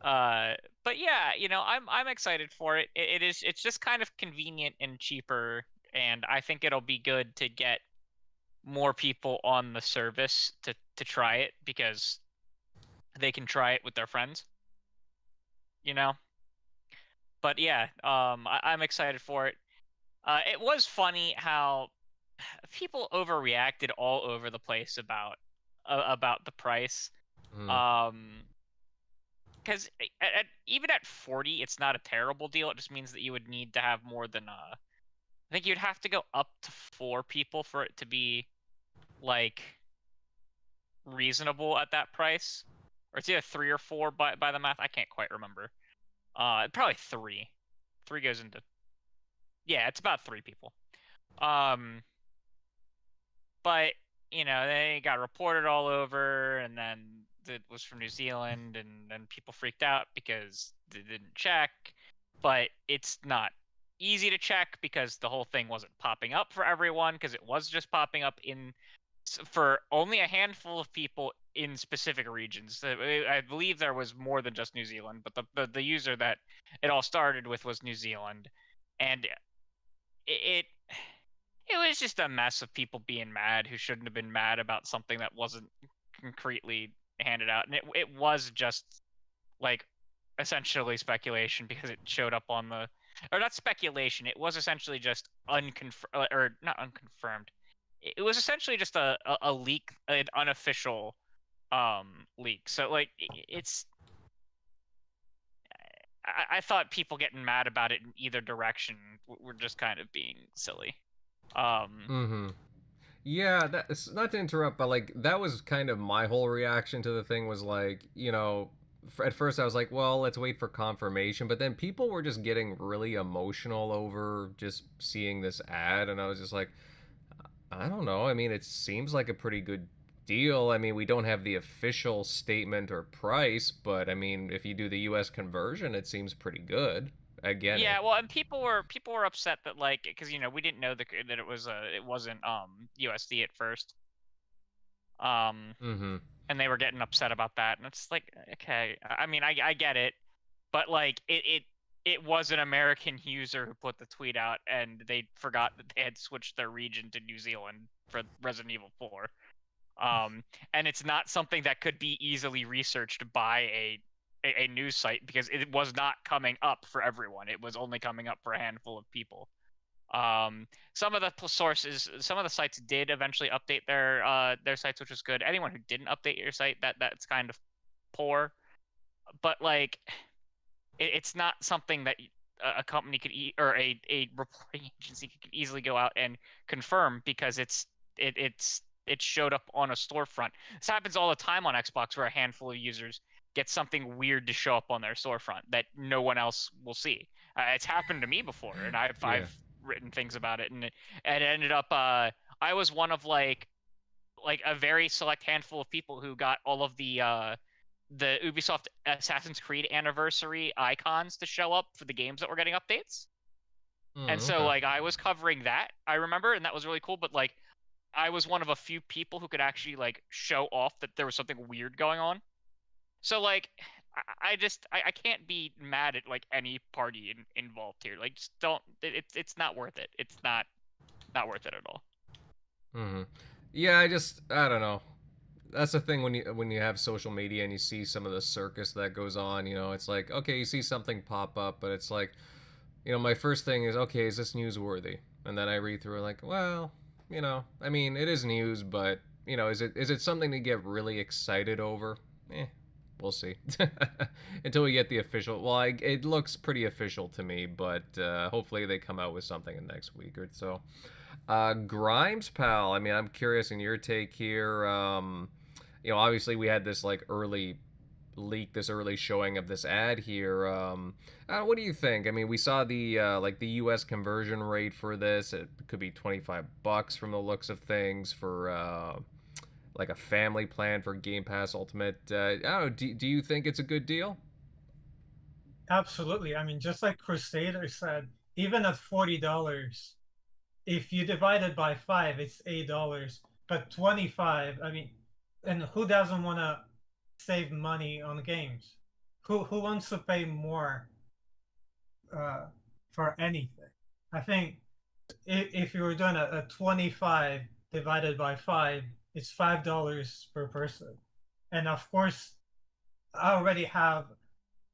But yeah, I'm excited for it. It's just kind of convenient and cheaper, and I think it'll be good to get more people on the service to try it because they can try it with their friends. But yeah, I'm excited for it. It was funny how people overreacted all over the place about the price. Because even at 40, it's not a terrible deal. It just means that you would need to have more than I think you'd have to go up to 4 people for it to be reasonable at that price, or it's either 3 or 4 by the math. I can't quite remember. Probably 3. 3 goes into, yeah, it's about 3 people. But they got reported all over, and then it was from New Zealand, and then people freaked out because they didn't check. But it's not easy to check because the whole thing wasn't popping up for everyone, because it was just popping up in for only a handful of people in specific regions. I believe there was more than just New Zealand, but the user that it all started with was New Zealand, and it was just a mess of people being mad who shouldn't have been mad about something that wasn't concretely handed out, and it was just like essentially speculation because it showed up on the, or not speculation, it was essentially just unconfirmed, or not unconfirmed, it was essentially just a leak, an unofficial leak. So like it's, I thought people getting mad about it in either direction were just kind of being silly.
Yeah, that's not to interrupt, but like that was kind of my whole reaction to the thing was like, at first I was like, well, let's wait for confirmation, but then people were just getting really emotional over just seeing this ad, and I was just like, I don't know. I mean, it seems like a pretty good deal. I mean, we don't have the official statement or price, but I mean, if you do the US conversion, it seems pretty good. Again,
yeah, well, and people were upset that like, because we didn't know that it wasn't USD at first. And they were getting upset about that, and it's like, okay, I mean, I get it, but like it was an American user who put the tweet out, and they forgot that they had switched their region to New Zealand for Resident Evil 4. And it's not something that could be easily researched by a news site, because it was not coming up for everyone. It was only coming up for a handful of people. Some of the sources, some of the sites did eventually update their sites, which was good. Anyone who didn't update your site, that's kind of poor. But like, it's not something that a company could or a reporting agency could easily go out and confirm, because it showed up on a storefront. This happens all the time on Xbox, where a handful of users get something weird to show up on their storefront that no one else will see. It's happened to me before, and I've written things about it, and it ended up I was one of like a very select handful of people who got all of the Ubisoft Assassin's Creed anniversary icons to show up for the games that were getting updates. And so like I was covering that, I remember, and that was really cool, but like I was one of a few people who could actually like show off that there was something weird going on. So like I can't be mad at like any party involved here. Like, just don't. It's not worth it. It's not worth it at all.
Yeah, I don't know. That's the thing when you have social media and you see some of the circus that goes on. It's like, okay, you see something pop up, but it's like, my first thing is, okay, is this newsworthy? And then I read through it like, well, I mean, it is news, but is it something to get really excited over? We'll see. Until we get the official. Well, it looks pretty official to me, but hopefully they come out with something in the next week or so. Grimes, pal. I mean, I'm curious in your take here. Obviously we had this like early leak, this early showing of this ad here. What do you think? I mean, we saw the the US conversion rate for this. It could be $25 from the looks of things for like a family plan for Game Pass Ultimate. I don't know, do you think it's a good deal?
Absolutely. I mean, just like Crusader said, even at $40, if you divide it by 5, it's $8. But 25, I mean, and who doesn't want to save money on games? Who wants to pay more for anything? I think if you were doing a 25 divided by 5, it's $5 per person. And of course, I already have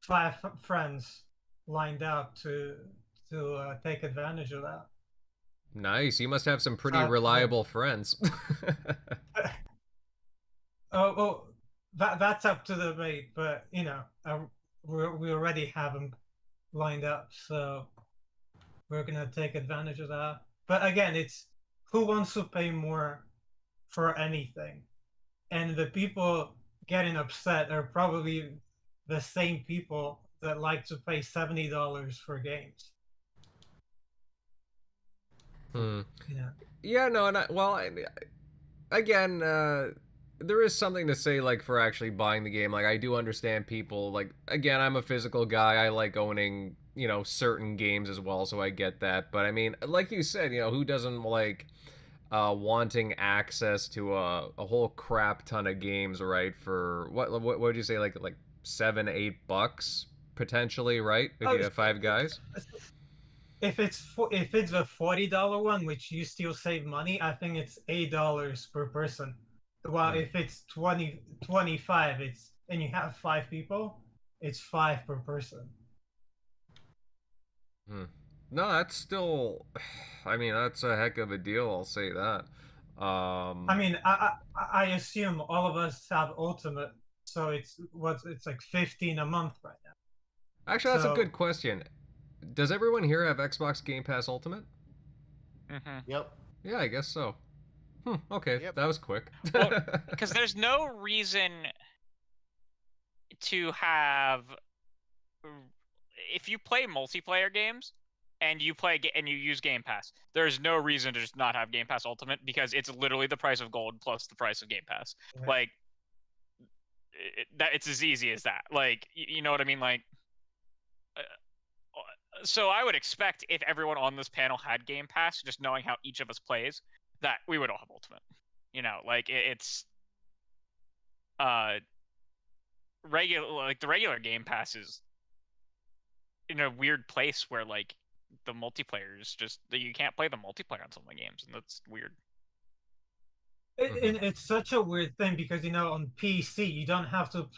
5 friends lined up to take advantage of that.
Nice. You must have some pretty reliable friends.
Well, that's up to the debate, but we already have them lined up, so we're gonna take advantage of that. But again, it's who wants to pay more for anything, and the people getting upset are probably the same people that like to pay $70 for games.
Yeah, no, and again, there is something to say like for actually buying the game. Like, I do understand people, like, again, I'm a physical guy. I like owning certain games as well, so I get that. But I mean, like you said, who doesn't like wanting access to a whole crap ton of games, right? For what would you say, like $7-8 potentially, right? If
Oh,
you have five guys.
if it's a $40 one, which you still save money, I think it's $8 per person. While
Hmm.
if it's 25, it's and you have 5 people, it's 5 per person.
Hmm. No, that's still. I mean, that's a heck of a deal. I'll say that.
I mean, I assume all of us have Ultimate, so it's like 15 a month right now.
Actually, that's a good
So
question. Does everyone here have Xbox Game Pass Ultimate?
Hmm.
Yep.
Yeah, I guess so. Okay,
Yep.
that was quick.
Well, because there's no reason to have, if you play multiplayer games and you and you use Game Pass, there's no reason to just not have Game Pass Ultimate, because it's literally the price of gold plus the price of Game Pass.
yeah.
Like that, it's as easy as that. Like you know what I mean? Like, so I would expect if everyone on this panel had Game Pass, just knowing how each of us plays, that we would all have Ultimate. You know, like it's regular, like the regular Game Pass is in a weird place where like the multiplayer is just you can't play the multiplayer on some of the games, and that's weird.
It's such a weird thing because on PC you don't have to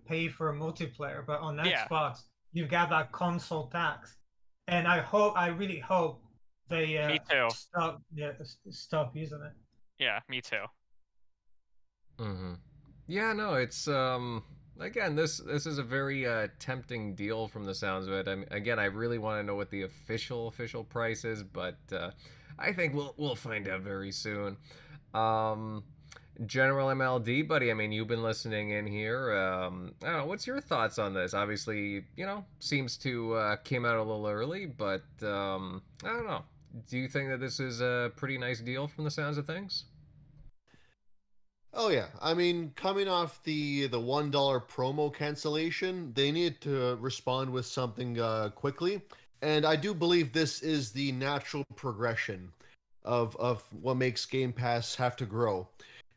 pay for a multiplayer, but on
Yeah.
Xbox you've got that console tax, and I really hope they
Me too.
stop using it.
Yeah, me too.
Yeah, no, it's again, this is a very tempting deal from the sounds of it. Again, I really want to know what the official price is, but I think we'll find out very soon. Um, General MLD, buddy. I mean, you've been listening in here. I don't know. What's your thoughts on this? Obviously, seems to came out a little early, but I don't know. Do you think that this is a pretty nice deal from the sounds of things?
Oh yeah, I mean, coming off the $1 promo cancellation, they needed to respond with something quickly, and I do believe this is the natural progression of what makes Game Pass have to grow.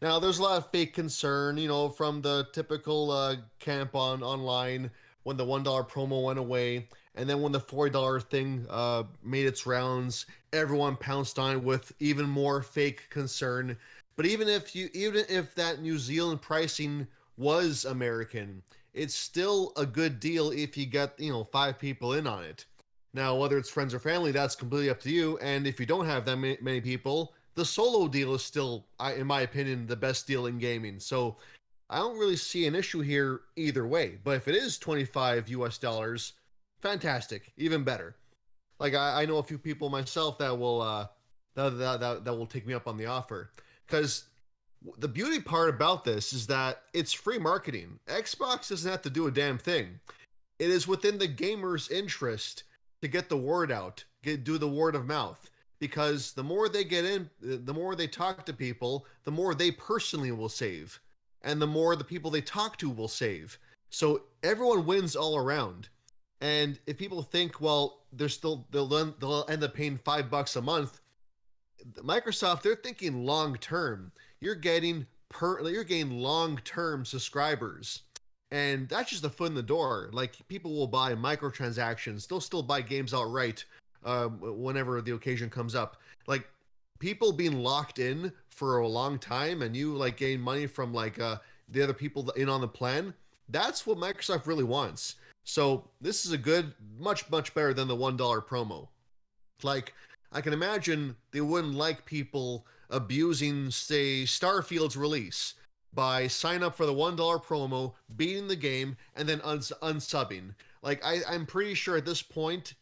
Now, there's a lot of fake concern, from the typical camp online when the $1 promo went away, and then when the $40 thing made its rounds, everyone pounced on it with even more fake concern. But even if that New Zealand pricing was American, it's still a good deal if you get 5 people in on it. Now, whether it's friends or family, that's completely up to you. And if you don't have that many people, the solo deal is still, in my opinion, the best deal in gaming. So I don't really see an issue here either way. But if it is 25 US dollars, fantastic, even better. Like I know a few people myself that will that will take me up on the offer, because the beauty part about this is that it's free marketing. Xbox doesn't have to do a damn thing. It is within the gamer's interest to get the word out, do the word of mouth, because the more they get in, the more they talk to people, the more they personally will save, and the more the people they talk to will save. So everyone wins all around. And if people think, well, they'll end up paying $5 a month, Microsoft, they're thinking long term. You're getting long term subscribers, and that's just a foot in the door. Like, people will buy microtransactions. They'll still buy games outright whenever the occasion comes up. Like, people being locked in for a long time, and you like gain money from the other people in on the plan. That's what Microsoft really wants. So this is a good, much better than the $1 promo. Like, I can imagine they wouldn't like people abusing, say, Starfield's release by sign up for the $1 promo, beating the game, and then unsubbing. Like, I'm pretty sure at this point,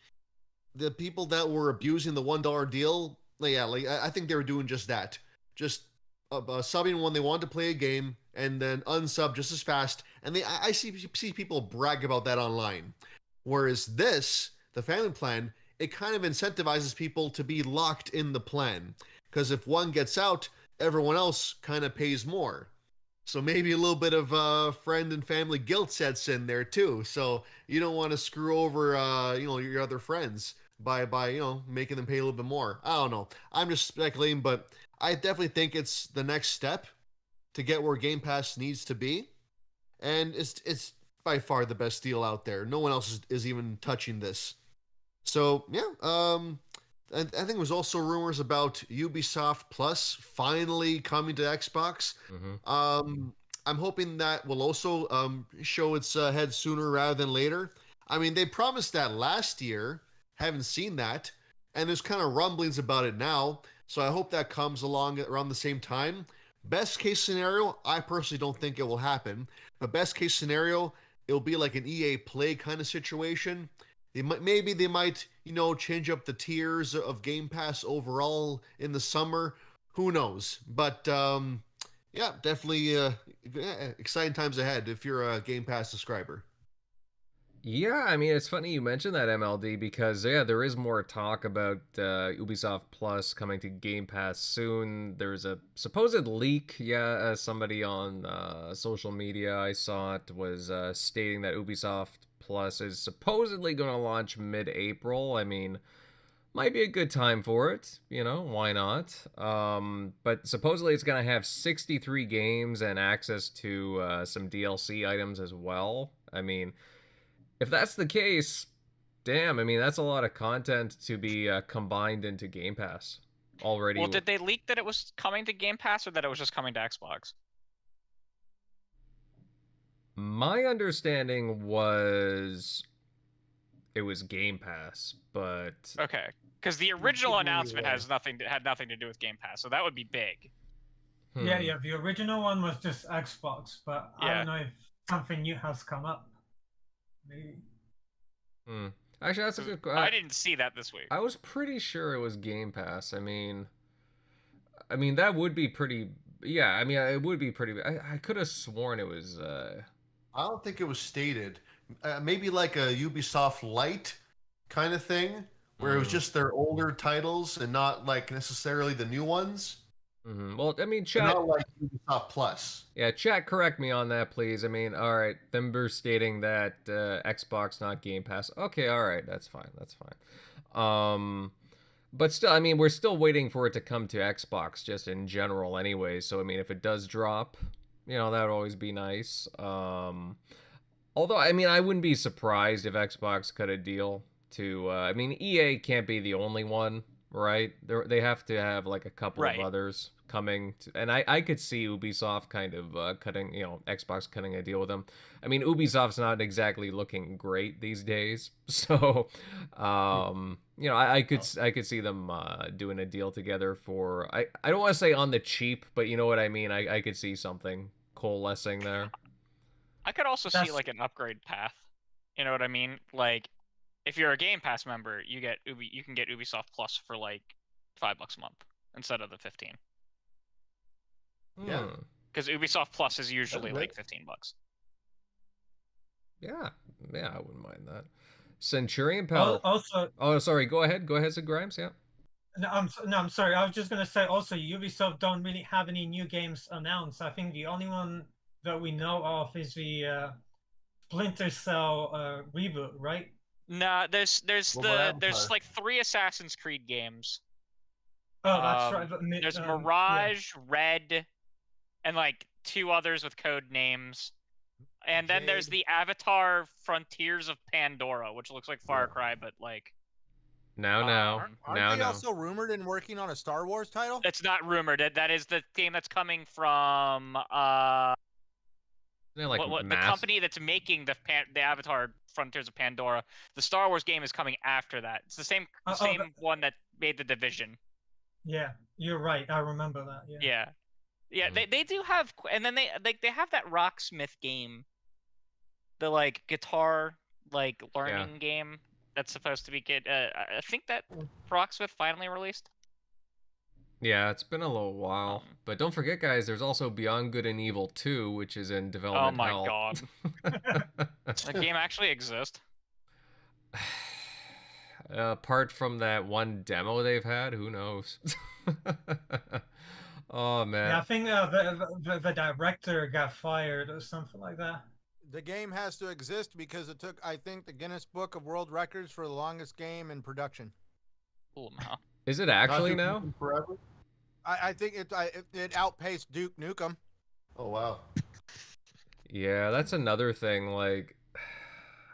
the people that were abusing the $1 deal, I think they were doing just that. Just subbing when they wanted to play a game, and then unsub just as fast. And I see people brag about that online. Whereas this, the family plan, it kind of incentivizes people to be locked in the plan, because if one gets out, everyone else kind of pays more. So maybe a little bit of friend and family guilt sets in there too. So you don't want to screw over your other friends by making them pay a little bit more. I don't know. I'm just speculating, but I definitely think it's the next step to get where Game Pass needs to be, and it's by far the best deal out there. No one else is even touching this. So yeah, I think there was also rumors about Ubisoft Plus finally coming to Xbox. I'm hoping that will also show its head sooner rather than later. I mean, they promised that last year. Haven't seen that, and there's kind of rumblings about it now. So I hope that comes along around the same time. Best case scenario, I personally don't think it will happen. But best case scenario, it'll be like an EA Play kind of situation. Maybe they might, change up the tiers of Game Pass overall in the summer. Who knows? But yeah, definitely exciting times ahead if you're a Game Pass subscriber.
Yeah, I mean, it's funny you mentioned that, MLD, because yeah, there is more talk about Ubisoft Plus coming to Game Pass soon. There's a supposed leak. Yeah, somebody on social media I saw it was stating that Ubisoft Plus is supposedly going to launch mid-April. I mean, might be a good time for it. Why not? But supposedly it's going to have 63 games and access to some DLC items as well. I mean, if that's the case, damn, I mean, that's a lot of content to be combined into Game Pass already.
Well, did they leak that it was coming to Game Pass or that it was just coming to Xbox?
My understanding was it was Game Pass, but
okay, because the original announcement had nothing to do with Game Pass, so that would be big.
Yeah, the original one was just Xbox, but I don't know if something new has come up. Maybe.
Actually, that's a good question.
I didn't see that this week.
I was pretty sure it was Game Pass. I mean, that would be pretty. Yeah, I mean, it would be pretty. I could have sworn it was.
I don't think it was stated. Maybe like a Ubisoft Lite kind of thing, where it was just their older titles and not like necessarily the new ones.
Well, I mean, chat.
Not like Ubisoft Plus.
Yeah, chat, correct me on that, please. I mean, all right, them were stating that Xbox, not Game Pass. Okay, all right, that's fine. That's fine. But still, I mean, we're still waiting for it to come to Xbox, just in general, anyway. So, I mean, if it does drop, that would always be nice. Although, I mean, I wouldn't be surprised if Xbox cut a deal to. I mean, EA can't be the only one. Right, they have to have like a couple of others coming, and I could see Ubisoft kind of cutting, Xbox cutting a deal with them. I mean, Ubisoft's not exactly looking great these days, so I could see them doing a deal together for I don't want to say on the cheap, but you know what I mean. I could see something coalescing there.
I could also see like an upgrade path. You know what I mean? Like, if you're a Game Pass member, you can get Ubisoft Plus for like $5 a month instead of the 15.
Yeah,
because Ubisoft Plus is usually like $15.
Yeah, I wouldn't mind that. Centurion Pal.
Also,
oh, sorry. Go ahead, Sid Grimes. Yeah.
No, I'm sorry. I was just gonna say also, Ubisoft don't really have any new games announced. I think the only one that we know of is the Splinter Cell reboot, right?
Nah, there's like 3 Assassin's Creed games.
Oh, that's right.
There's Mirage, Red, and like 2 others with code names. And then there's the Avatar Frontiers of Pandora, which looks like Far Cry, but like.
Aren't they also rumored in working on a Star Wars title?
It's not rumored. That is the game that's coming from the company that's making the Avatar Frontiers of Pandora. The Star Wars game is coming after that. It's the same one that made The Division.
Yeah, you're right. I remember that.
Yeah. They do have, and then they have that Rocksmith game, the like guitar like learning game that's supposed to be good. I think that Rocksmith finally released.
Yeah, it's been a little while. But don't forget, guys, there's also Beyond Good and Evil 2, which is in development hell.
God. That game actually exists?
Apart from that one demo they've had, who knows? Oh, man.
Yeah, I think the director got fired or something like that.
The game has to exist because it took, I think, the Guinness Book of World Records for the longest game in production.
Cool, man.
Is it actually now?
Forever?
I think it outpaced Duke Nukem.
Oh wow.
Yeah, that's another thing. Like,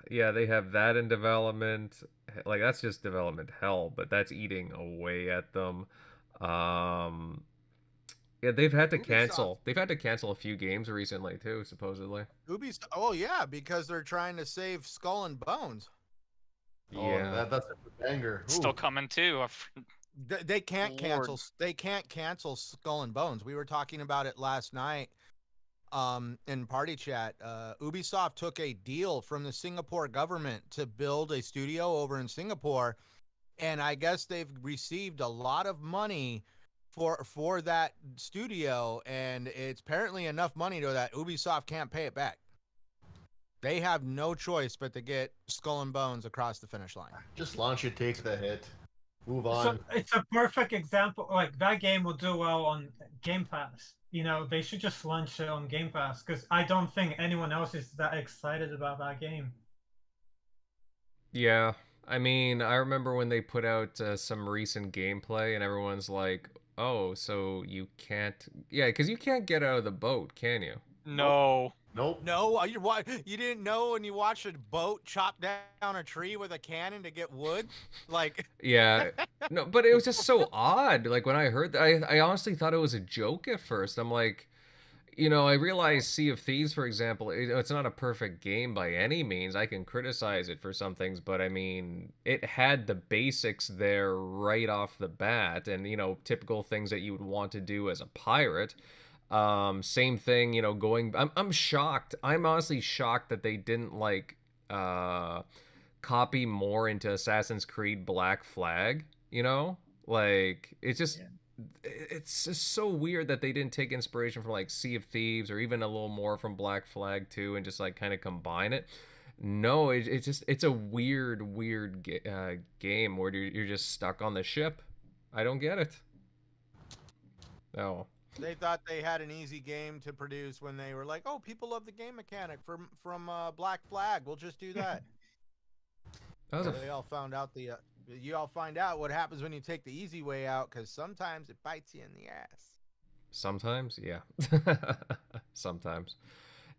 yeah, they have that in development. Like, that's just development hell, but that's eating away at them. Um, yeah, they've had to
Ubisoft.
cancel. They've had to cancel a few games recently too, supposedly.
Ubisoft. Oh yeah, because they're trying to save Skull and Bones.
Oh,
Yeah.
that's a banger.
Still
Ooh.
coming too.
They can't cancel.
Lord.
They can't cancel Skull and Bones. We were talking about it last night. In party chat, Ubisoft took a deal from the Singapore government to build a studio over in Singapore, and I guess they've received a lot of money for that studio, and it's apparently enough money to that Ubisoft can't pay it back. They have no choice but to get Skull and Bones across the finish line.
Just launch it, take the hit, move
So
on.
it's a perfect example. Like that game will do well on Game Pass. You know, they should just launch it on Game Pass because I don't think anyone else is that excited about that game.
Yeah. I mean, I remember when they put out some recent gameplay, and everyone's like, "Oh, so you can't?" Yeah, because you can't get out of the boat, can you?
No.
Nope.
No, you didn't know when you watched a boat chop down a tree with a cannon to get wood? Like,
Yeah. No, but it was just so odd. Like when I heard that, I honestly thought it was a joke at first. I'm like, I realize Sea of Thieves, for example, it's not a perfect game by any means. I can criticize it for some things, but I mean, it had the basics there right off the bat, and typical things that you would want to do as a pirate. Same thing, going. I'm shocked. I'm honestly shocked that they didn't uh copy more into Assassin's Creed Black Flag. Like it's just
Yeah.
it's just so weird that they didn't take inspiration from like Sea of Thieves or even a little more from Black Flag too, and just like kind of combine it. No, it's a weird game where you're just stuck on the ship. I don't get it. No.
they thought they had an easy game to produce when they were like, "Oh, people love the game mechanic from Black Flag. We'll just do that."
That was
So
a
they all found out you all find out what happens when you take the easy way out, because sometimes it bites you in the ass.
Sometimes, yeah. Sometimes.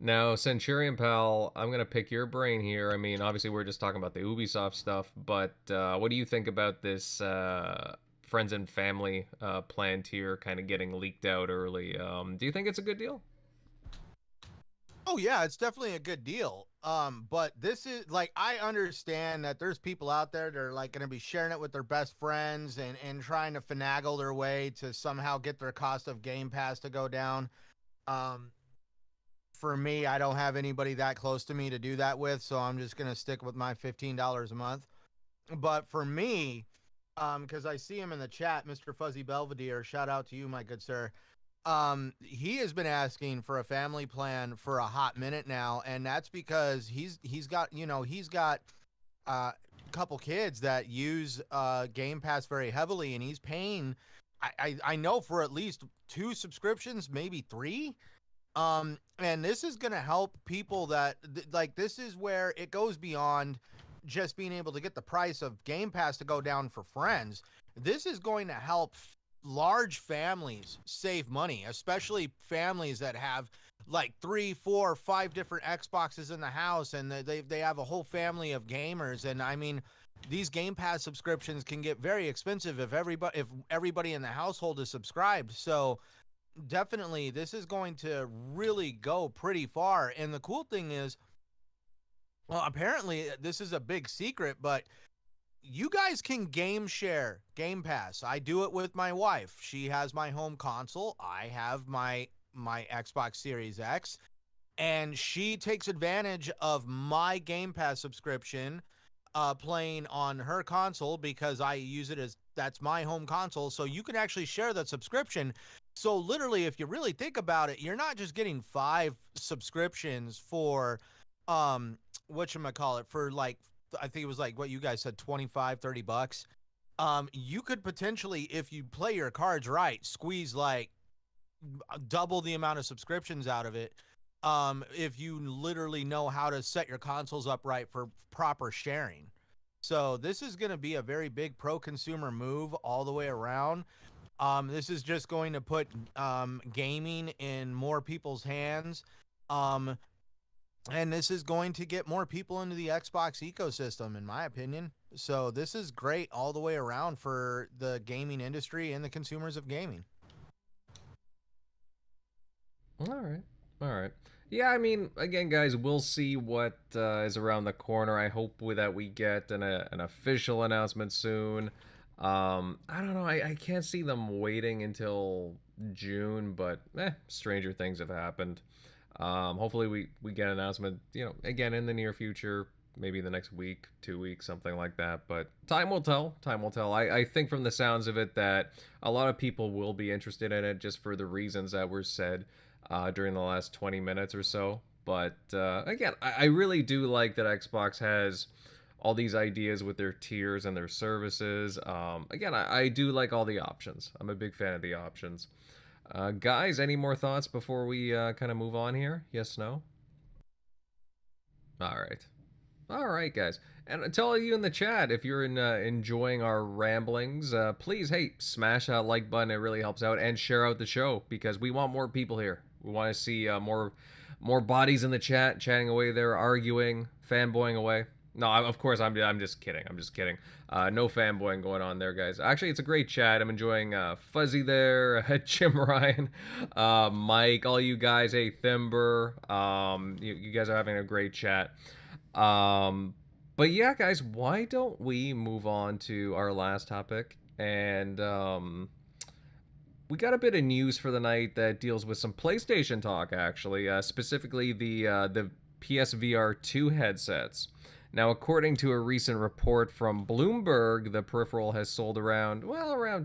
Now, Centurion Pal, I'm gonna pick your brain here. I mean, obviously, we're just talking about the Ubisoft stuff, but what do you think about this friends and family plan tier kind of getting leaked out early? Do you think it's a good deal?
Oh yeah, it's definitely a good deal. But this is like, I understand that there's people out there that are like going to be sharing it with their best friends and trying to finagle their way to somehow get their cost of Game Pass to go down. For me, I don't have anybody that close to me to do that with, so I'm just going to stick with my $15 a month. But for me, because I see him in the chat, Mr. Fuzzy Belvedere, shout out to you, my good sir. He has been asking for a family plan for a hot minute now, and that's because he's got a couple kids that use Game Pass very heavily, and he's paying I know for at least 2 subscriptions, maybe 3. And this is going to help people that like, this is where it goes beyond just being able to get the price of Game Pass to go down for friends. This is going to help large families save money, especially families that have like 3, 4, 5 different Xboxes in the house, and they have a whole family of gamers. And I mean, these Game Pass subscriptions can get very expensive if everybody in the household is subscribed. So definitely this is going to really go pretty far. And the cool thing is, well, apparently this is a big secret, but you guys can game share Game Pass. I do it with my wife. She has my home console. I have my Xbox Series X, and she takes advantage of my Game Pass subscription playing on her console because I use it as that's my home console. So you can actually share that subscription. So literally, if you really think about it, you're not just getting 5 subscriptions for whatchamacallit, for like, I think it was like what you guys said, 25, 30 bucks. You could potentially, if you play your cards right, squeeze like double the amount of subscriptions out of it. If you literally know how to set your consoles up right for proper sharing. So this is going to be a very big pro-consumer move all the way around. This is just going to put gaming in more people's hands. And this is going to get more people into the Xbox ecosystem, in my opinion. So this is great all the way around for the gaming industry and the consumers of gaming.
All right. Yeah, I mean, again, guys, we'll see what is around the corner. I hope that we get an official announcement soon. I don't know. I can't see them waiting until June, but stranger things have happened. Hopefully we get an announcement, again in the near future, maybe the next week, 2 weeks, something like that. But time will tell. Time will tell. I think from the sounds of it that a lot of people will be interested in it just for the reasons that were said during the last 20 minutes or so. But again, I really do like that Xbox has all these ideas with their tiers and their services. Again, I do like all the options. I'm a big fan of the options. Guys, any more thoughts before we kind of move on here? Yes, no? All right. All right, guys. And to all of you in the chat, if you're enjoying our ramblings, please, hey, smash that like button. It really helps out. And share out the show because we want more people here. We want to see more bodies in the chat, chatting away there, arguing, fanboying away. No, of course, I'm just kidding. I'm just kidding. No fanboying going on there, guys. Actually, it's a great chat. I'm enjoying Fuzzy there, Jim Ryan, Mike, all you guys. Hey, Thimber. You guys are having a great chat. But yeah, guys, why don't we move on to our last topic? And we got a bit of news for the night that deals with some PlayStation talk, actually, specifically the PSVR2 headsets. Now, according to a recent report from Bloomberg, the peripheral has sold around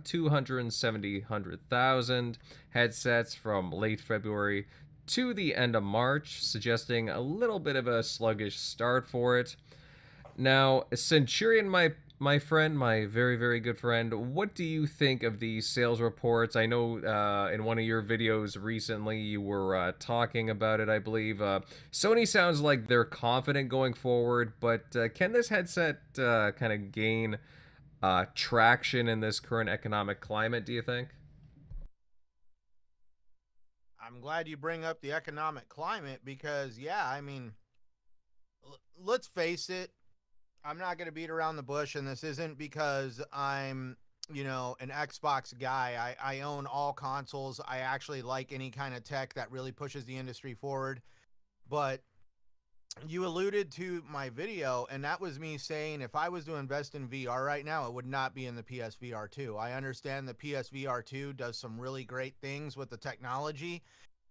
270,000 headsets from late February to the end of March, suggesting a little bit of a sluggish start for it. Now, Centurion, my friend, my very, very good friend, what do you think of these sales reports? I know in one of your videos recently you were talking about it, I believe. Sony sounds like they're confident going forward, but can this headset kind of gain traction in this current economic climate, do you think?
I'm glad you bring up the economic climate because, yeah, I mean, let's face it. I'm not going to beat around the bush, and this isn't because I'm, an Xbox guy. I own all consoles. I actually like any kind of tech that really pushes the industry forward. But you alluded to my video, and that was me saying if I was to invest in VR right now, it would not be in the PSVR2. I understand the PSVR2 does some really great things with the technology,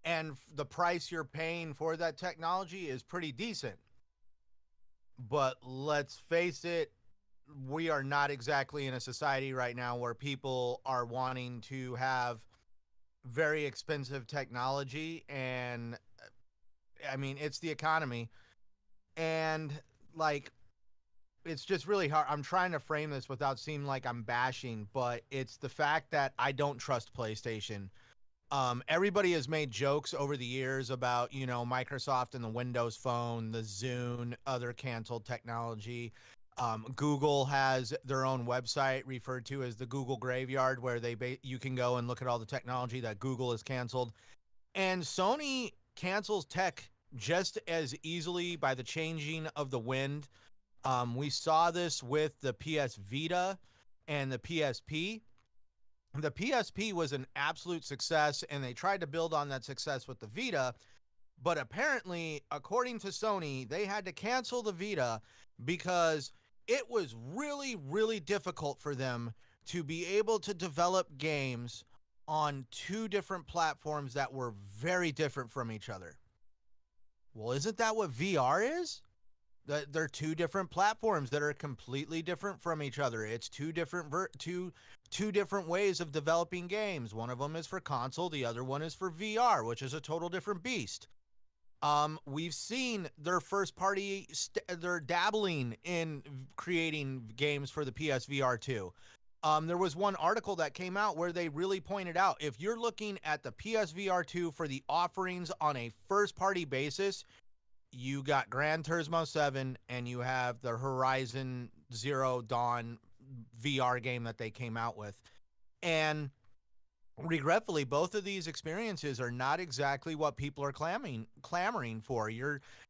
and the price you're paying for that technology is pretty decent. But let's face it, we are not exactly in a society right now where people are wanting to have very expensive technology. And I mean, it's the economy. And like, it's just really hard. I'm trying to frame this without seeming like I'm bashing, but it's the fact that I don't trust PlayStation. Everybody has made jokes over the years about, Microsoft and the Windows Phone, the Zune, other canceled technology. Google has their own website referred to as the Google Graveyard, where you can go and look at all the technology that Google has canceled. And Sony cancels tech just as easily by the changing of the wind. We saw this with the PS Vita and the PSP. The PSP was an absolute success, and they tried to build on that success with the Vita. But apparently, according to Sony, they had to cancel the Vita because it was really, really difficult for them to be able to develop games on two different platforms that were very different from each other. Well, isn't that what VR is? They're two different platforms that are completely different from each other. It's two different ways of developing games. One of them is for console, the other one is for VR, which is a total different beast. We've seen their first party, they're dabbling in creating games for the PSVR 2. There was one article that came out where they really pointed out, if you're looking at the PSVR 2 for the offerings on a first party basis, you got Gran Turismo 7 and you have the Horizon Zero Dawn VR game that they came out with. And regretfully, both of these experiences are not exactly what people are clamoring for.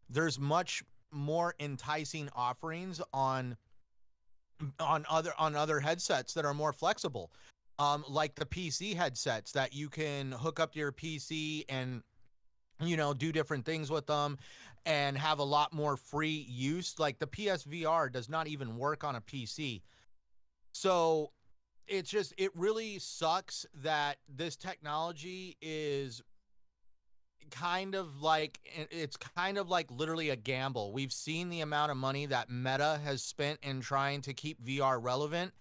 There's much more enticing offerings on other headsets that are more flexible, like the PC headsets that you can hook up to your PC and do different things with them and have a lot more free use. Like the PSVR does not even work on a PC. So it really sucks that this technology is it's kind of like literally a gamble. We've seen the amount of money that Meta has spent in trying to keep VR relevant,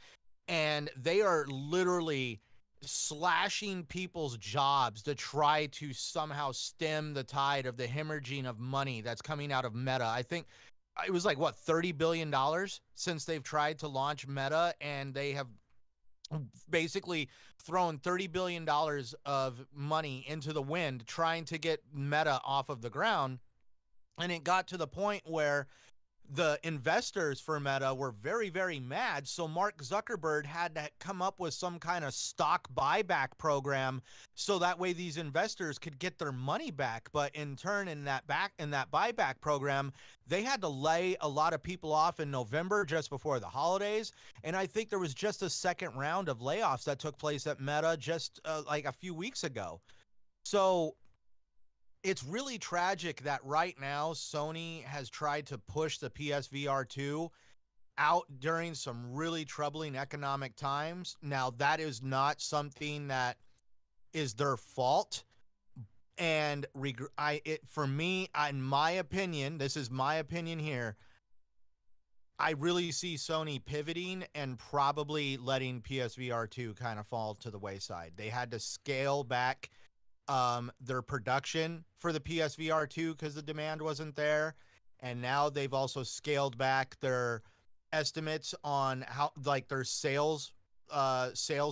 and they are literally slashing people's jobs to try to somehow stem the tide of the hemorrhaging of money that's coming out of Meta. I think it was like what, $30 billion since they've tried to launch Meta, and they have basically thrown $30 billion of money into the wind trying to get Meta off of the ground. And it got to the point where the investors for Meta were very, very mad. So Mark Zuckerberg had to come up with some kind of stock buyback program so that way these investors could get their money back. But in turn, in that buyback program, they had to lay a lot of people off in November just before the holidays. And I think there was just a second round of layoffs that took place at Meta just like a few weeks ago. So it's really tragic that right now Sony has tried to push the PSVR2 out during some really troubling economic times. Now, that is not something that is their fault. And for me, in my opinion, this is my opinion here, I really see Sony pivoting and probably letting PSVR2 kind of fall to the wayside. They had to scale back their production for the PSVR2 because the demand wasn't there, and now they've also scaled back their estimates on how, like, their sales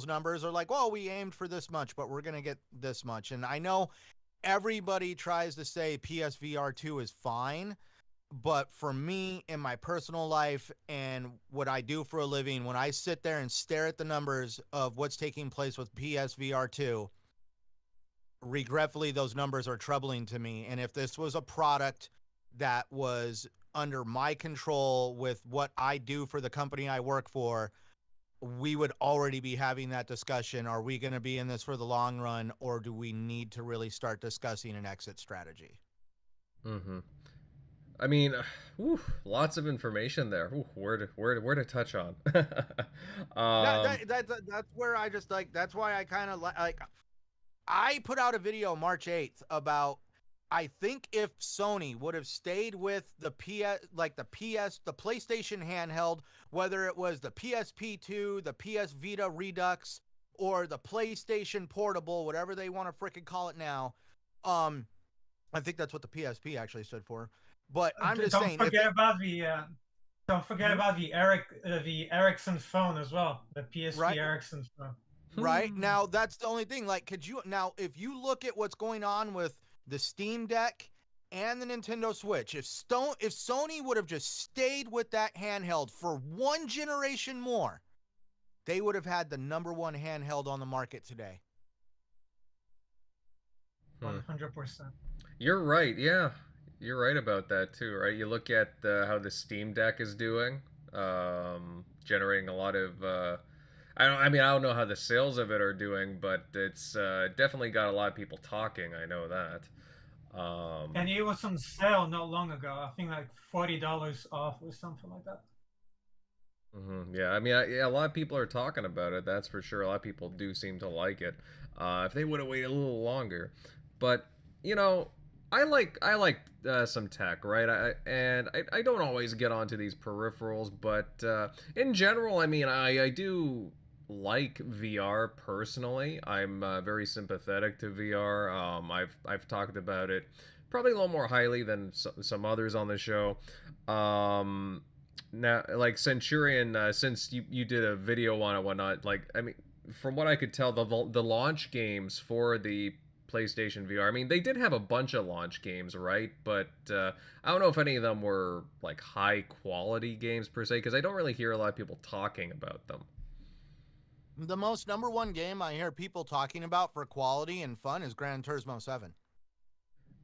numbers are like, well, we aimed for this much, but we're gonna get this much. And I know everybody tries to say PSVR2 is fine, but for me, in my personal life and what I do for a living, when I sit there and stare at the numbers of what's taking place with PSVR2, regretfully, those numbers are troubling to me. And if this was a product that was under my control with what I do for the company I work for, we would already be having that discussion. Are we going to be in this for the long run, or do we need to really start discussing an exit strategy?
Mm-hmm. I mean, lots of information there. Where to touch on?
That's where I just like. That's why I kind of like. I put out a video March 8th about, I think if Sony would have stayed with the PlayStation handheld, whether it was the PSP2, the PS Vita Redux, or the PlayStation Portable, whatever they want to frickin' call it now. I think that's what the PSP actually stood for. But I'm just saying.
Don't forget about the Ericsson phone as well. The PSP
right?
Ericsson phone.
Right? Now, that's the only thing. Like, if you look at what's going on with the Steam Deck and the Nintendo Switch, if Sony would have just stayed with that handheld for one generation more, they would have had the number one handheld on the market today.
100%.
You're right. Yeah, you're right about that too, right? You look at how the Steam Deck is doing, generating a lot of... I don't know how the sales of it are doing, but it's definitely got a lot of people talking. I know that.
And it was on sale not long ago. I think like $40 off or something like that.
Mm-hmm. Yeah, I mean, a lot of people are talking about it. That's for sure. A lot of people do seem to like it. If they would have waited a little longer, but I like some tech, right? I don't always get onto these peripherals, but in general, I mean, I do like VR personally. I'm very sympathetic to VR. I've talked about it probably a little more highly than some others on the show. Now, like Centurion, since you did a video on it, whatnot, like, I mean, from what I could tell, the launch games for the PlayStation VR, I mean, they did have a bunch of launch games, right? But I don't know if any of them were like high quality games per se, because I don't really hear a lot of people talking about them.
The most number one game I hear people talking about for quality and fun is Gran Turismo 7.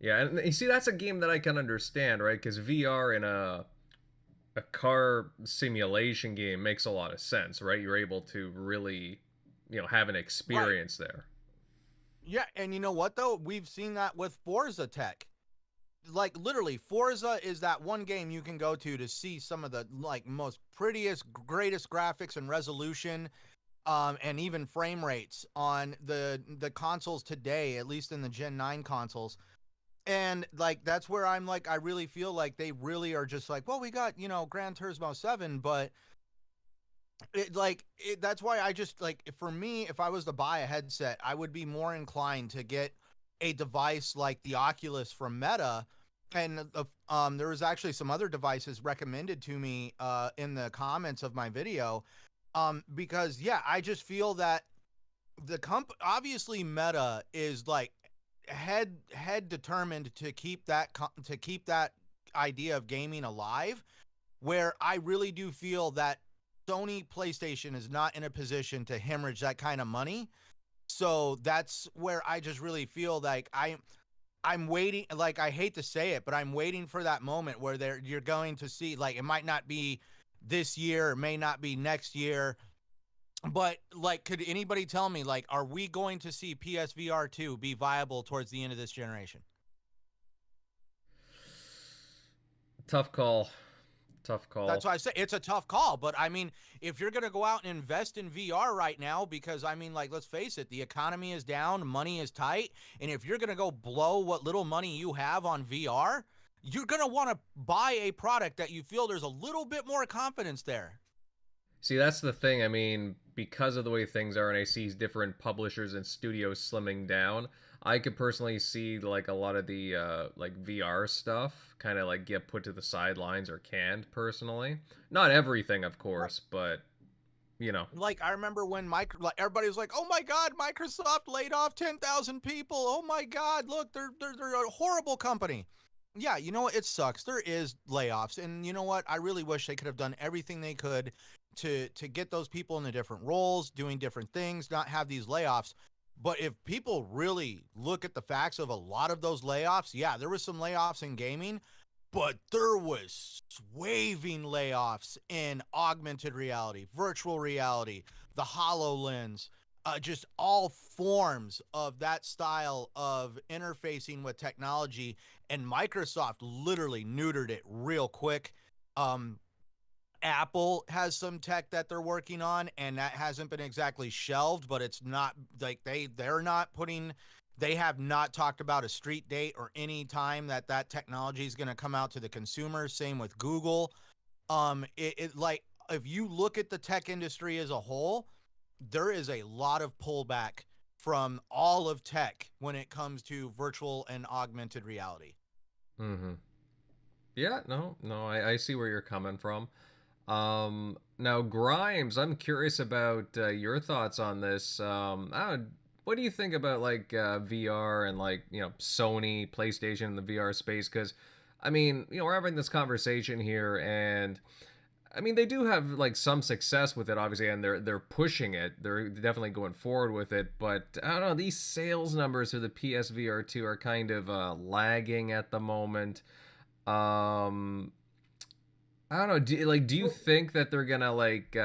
Yeah, and you see, that's a game that I can understand, right? Because VR in a car simulation game makes a lot of sense, right? You're able to really, have an
Right.
experience there.
Yeah, and you know what though? We've seen that with Forza Tech. Like literally, Forza is that one game you can go to see some of the like most prettiest, greatest graphics and resolution, and even frame rates on the consoles today, at least in the Gen 9 consoles. And like that's where I'm like, I really feel like they really are just like, well, we got Gran Turismo 7, but that's why I just like, for me, if I was to buy a headset, I would be more inclined to get a device like the Oculus from Meta. And there was actually some other devices recommended to me in the comments of my video, because yeah, I just feel that obviously Meta is like head determined to keep that idea of gaming alive, where I really do feel that Sony PlayStation is not in a position to hemorrhage that kind of money. So that's where I just really feel like I'm waiting. Like, I hate to say it, but I'm waiting for that moment where you're going to see, like, it might not be this year, it may not be next year, but like, could anybody tell me, like, are we going to see PSVR2 be viable towards the end of this generation?
Tough call. Tough
That's
call.
why I say it's a tough call. But I mean, if you're going to go out and invest in VR right now, because I mean, like, let's face it, the economy is down, money is tight. And if you're going to go blow what little money you have on VR, you're going to want to buy a product that you feel there's a little bit more confidence there.
See, that's the thing. I mean, because of the way things are, and I see different publishers and studios slimming down, I could personally see like a lot of the like VR stuff kind of like get put to the sidelines or canned. Personally, not everything, of course, but you know.
Like, I remember when everybody was like, "Oh my God, Microsoft laid off 10,000 people. Oh my God, look, they're a horrible company." Yeah, you know what? It sucks. There is layoffs, and you know what? I really wish they could have done everything they could to get those people into different roles, doing different things, not have these layoffs. But if people really look at the facts of a lot of those layoffs, yeah, there was some layoffs in gaming, but there was waving layoffs in augmented reality, virtual reality, the HoloLens, just all forms of that style of interfacing with technology. And Microsoft literally neutered it real quick. Um, Apple has some tech that they're working on, and that hasn't been exactly shelved, but it's not like they're not putting. They have not talked about a street date or any time that technology is going to come out to the consumer. Same with Google. It like, if you look at the tech industry as a whole, there is a lot of pullback from all of tech when it comes to virtual and augmented reality.
Mm-hmm. Yeah, no, I see where you're coming from. Now Grimes, I'm curious about your thoughts on this. What do you think about like VR and like Sony, PlayStation, in the VR space? Because I mean, we're having this conversation here, and I mean they do have like some success with it, obviously, and they're pushing it. They're definitely going forward with it, but I don't know. These sales numbers for the PSVR2 are kind of lagging at the moment. Um, I don't know. Do you think that they're gonna like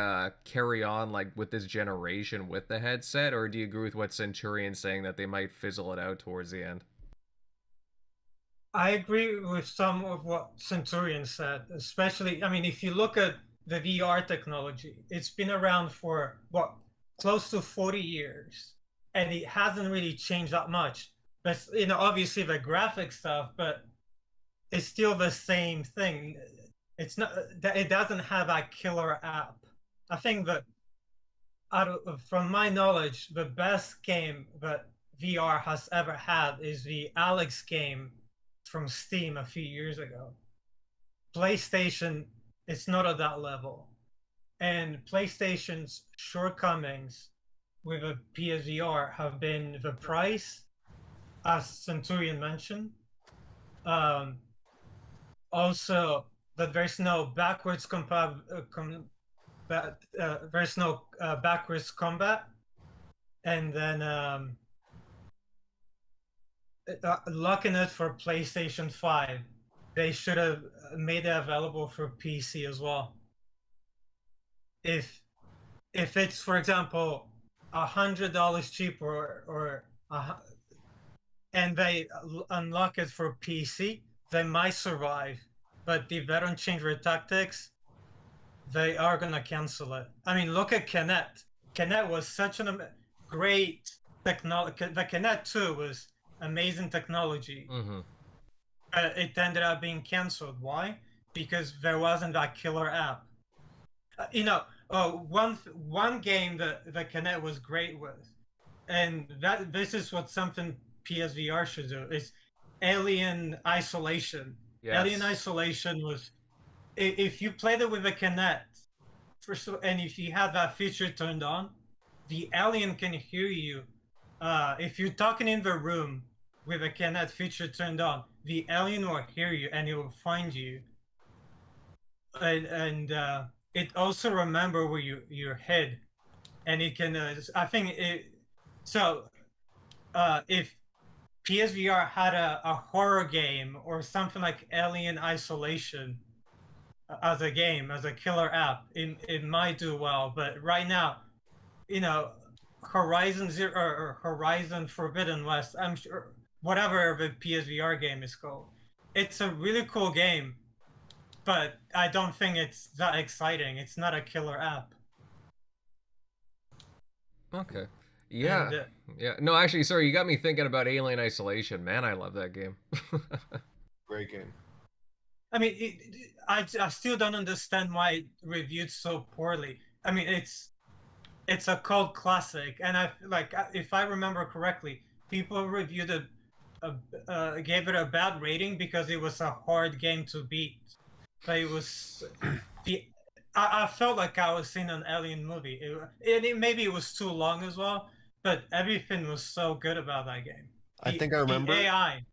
carry on like with this generation with the headset, or do you agree with what Centurion's saying that they might fizzle it out towards the end?
I agree with some of what Centurion said, especially, I mean, if you look at the VR technology, it's been around for what, close to 40 years, and it hasn't really changed that much. But, obviously the graphic stuff, but it's still the same thing. It's not that it doesn't have a killer app. I think that from my knowledge, the best game that VR has ever had is the Alex game from Steam a few years ago. PlayStation, it's not at that level. And PlayStation's shortcomings with a PSVR have been the price, as Centurion mentioned. Also, that there's no backwards compatibility backwards combat, and then locking it for PlayStation 5. They should have made it available for PC as well. If it's, for example, $100 cheaper, and they unlock it for PC, they might survive. But if they don't change their tactics, they are gonna cancel it. I mean, look at Kinect. Kinect was such great technology. The Kinect 2 was amazing technology.
Mm-hmm.
It ended up being canceled. Why? Because there wasn't that killer app. One game that the Kinect was great with, and this is what something PSVR should do, is Alien Isolation.
Yes.
Alien Isolation was, if you played it with a Kinect, and if you have that feature turned on, the alien can hear you. If you're talking in the room with a Kinect feature turned on, the alien will hear you and it will find you. And it also remember where your head, and it can. I think it. So, if PSVR had a horror game or something like Alien Isolation as a game, as a killer app, it might do well. But right now, Horizon Zero or Horizon Forbidden West, I'm sure, whatever the PSVR game is called, it's a really cool game, but I don't think it's that exciting. It's not a killer app.
Okay. Yeah.
And,
yeah. No, actually, sorry, you got me thinking about Alien Isolation. Man, I love that game.
Great game.
I mean, I still don't understand why it reviewed so poorly. I mean, it's a cult classic, and if I remember correctly, people reviewed it, gave it a bad rating because it was a hard game to beat. But it was I felt like I was in an Alien movie. Maybe it was too long as well, but everything was so good about that game.
I think I remember
the AI.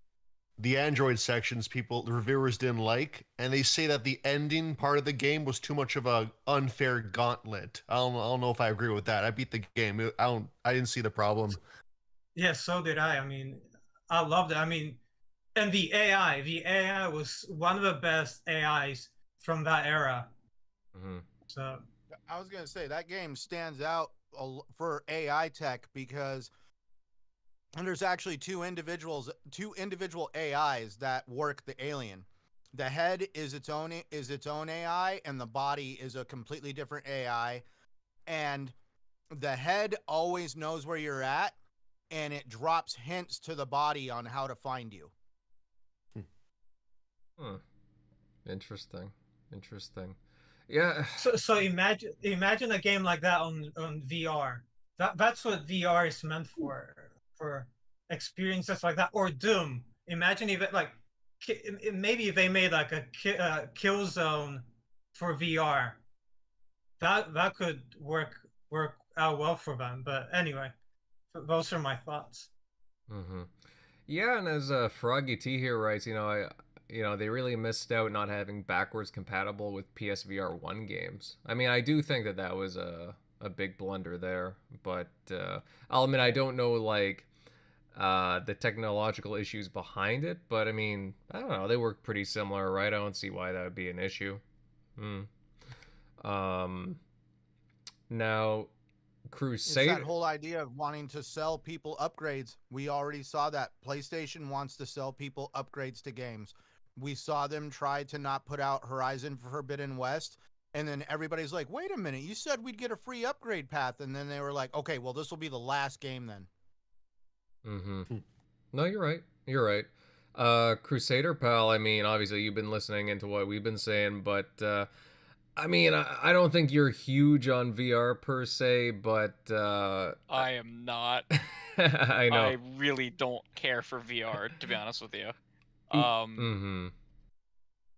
the Android sections the reviewers didn't like, and they say that the ending part of the game was too much of a unfair gauntlet. I don't know if I agree with that. I beat the game. I didn't see the problem.
Yeah, so did I. I mean, I loved it. I mean, and the AI was one of the best AIs from that era.
Mm-hmm.
So
I was gonna say that game stands out for AI tech because there's actually two individual AIs that work the alien. The head is its own AI, and the body is a completely different AI. And the head always knows where you're at, and it drops hints to the body on how to find you.
Interesting. Yeah.
So imagine a game like that on VR. That's what VR is meant for experiences like that. Or Doom. Imagine if maybe if they made like a kill zone for VR. That could work out well for them. But anyway, those are my thoughts.
Mm-hmm. Yeah, and as Froggy T here writes, they really missed out not having backwards compatible with PSVR 1 games. I mean, I do think that was a big blunder there, but I'll admit I don't know the technological issues behind it, but I mean, I don't know, they work pretty similar, right? I don't see why that would be an issue. Now, Crusader.
It's that whole idea of wanting to sell people upgrades. We already saw that PlayStation wants to sell people upgrades to games. We saw them try to not put out Horizon Forbidden West, and then everybody's like, wait a minute, you said we'd get a free upgrade path, and then they were like, okay, well, this will be the last game then.
Mm-hmm. No, you're right. Crusader Pal, I mean, obviously you've been listening into what we've been saying, but I mean, I don't think you're huge on VR per se, but
I am not.
I know.
I really don't care for VR, to be honest with you.
Mm-hmm.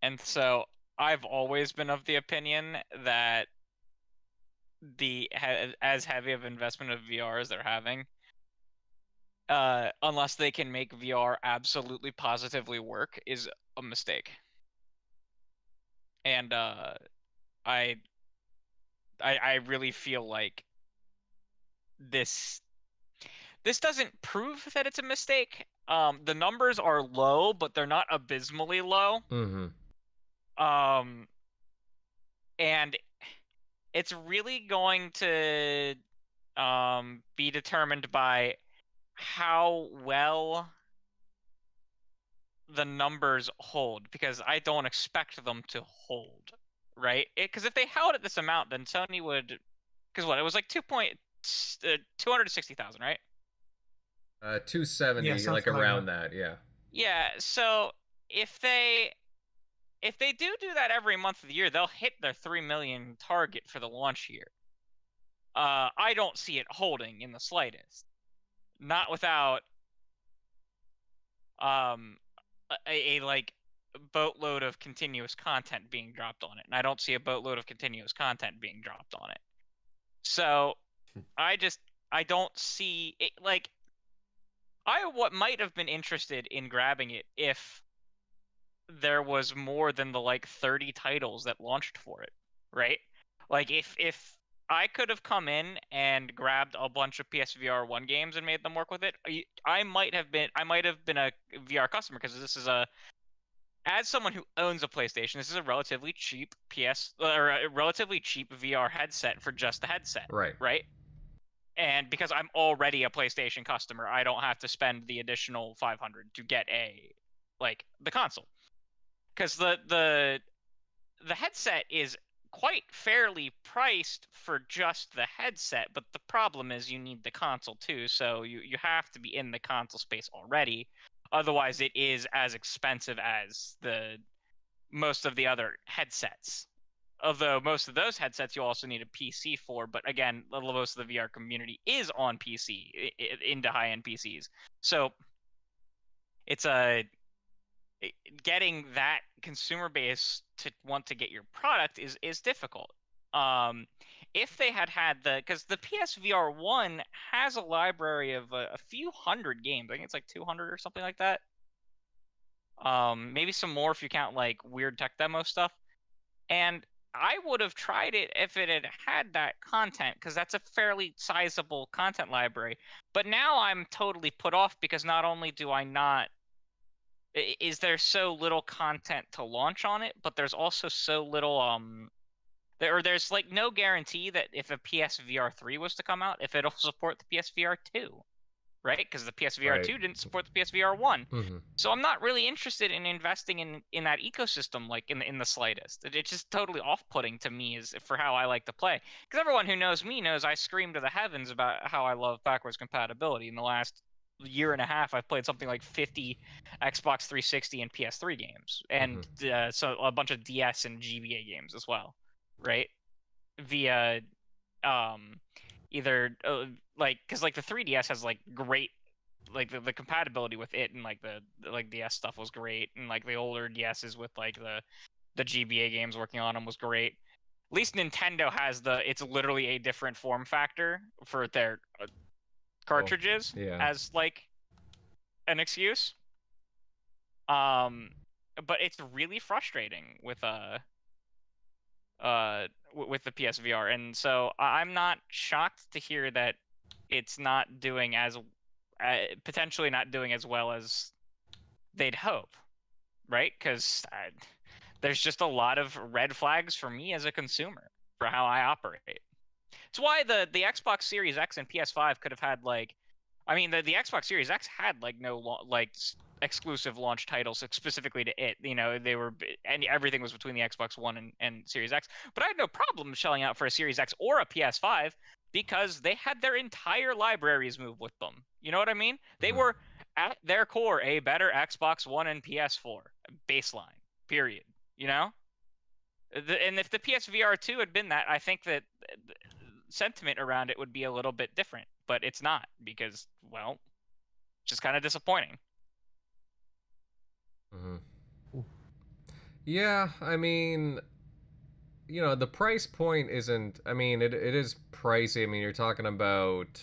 And so I've always been of the opinion that as heavy of investment of VR as they're having, unless they can make VR absolutely positively work, is a mistake. And I I really feel like this doesn't prove that it's a mistake. The numbers are low, but they're not abysmally low.
Mm-hmm.
And it's really going to be determined by how well the numbers hold, because I don't expect them to hold, right? Because if they held at this amount, then Sony would, because what, it was like 260,000, right?
270,
Yeah,
like
something like
around
that.
that, yeah.
Yeah, so if they do that every month of the year, they'll hit their 3 million target for the launch year. I don't see it holding in the slightest. Not without a like boatload of continuous content being dropped on it. And I don't see a boatload of continuous content being dropped on it. So I don't see it. Like, what might have been interested in grabbing it if there was more than the like 30 titles that launched for it, right? Like, if I could have come in and grabbed a bunch of PSVR 1 games and made them work with it, I might have been a VR customer, because this is as someone who owns a PlayStation, this is a relatively cheap or a relatively cheap VR headset for just the headset,
Right.
right? And because I'm already a PlayStation customer, I don't have to spend the additional 500 to get the console. Because the headset is quite fairly priced for just the headset, but the problem is you need the console too, so you have to be in the console space already. Otherwise, it is as expensive as most of the other headsets. Although most of those headsets you also need a PC for, but again, most of the VR community is on PC, into high-end PCs. So it's getting that consumer base to want to get your product is difficult. If they had because the PSVR 1 has a library of a few hundred games. I think it's like 200 or something like that. Maybe some more if you count like weird tech demo stuff. And I would have tried it if it had that content, because that's a fairly sizable content library. But now I'm totally put off, because not only do I not is there so little content to launch on it, but there's also so little there's like no guarantee that if a PSVR 3 was to come out, if it'll support the PSVR 2, right? Because the PSVR 2 didn't support the PSVR 1.
Mm-hmm.
So I'm not really interested in investing in that ecosystem like in the slightest. It's just totally off-putting to me is for how I like to play. Because everyone who knows me knows I scream to the heavens about how I love backwards compatibility. In the last year and a half, I've played something like 50 Xbox 360 and PS3 games, and so a bunch of DS and GBA games as well, right? Via either because like the 3DS has like great like the compatibility with it, and like the DS stuff was great, and like the older DSs with like the GBA games working on them was great. At least Nintendo has it's literally a different form factor for their cartridges as like an excuse. But it's really frustrating with the PSVR, and so I'm not shocked to hear that it's not doing as potentially not doing as well as they'd hope, right? Because there's just a lot of red flags for me as a consumer for how I operate. It's why the Xbox Series X and PS5 could have had like, I mean, the Xbox Series X had like no exclusive launch titles specifically to it. You know, and everything was between the Xbox One and Series X. But I had no problem shelling out for a Series X or a PS5 because they had their entire libraries move with them. You know what I mean? They were at their core a better Xbox One and PS4 baseline. Period. You know? And if the PSVR 2 had been that, I think that sentiment around it would be a little bit different, but it's not, because, well, it's just kind of disappointing.
Yeah, I mean, you know, the price point isn't, I mean, it is pricey. I mean, you're talking about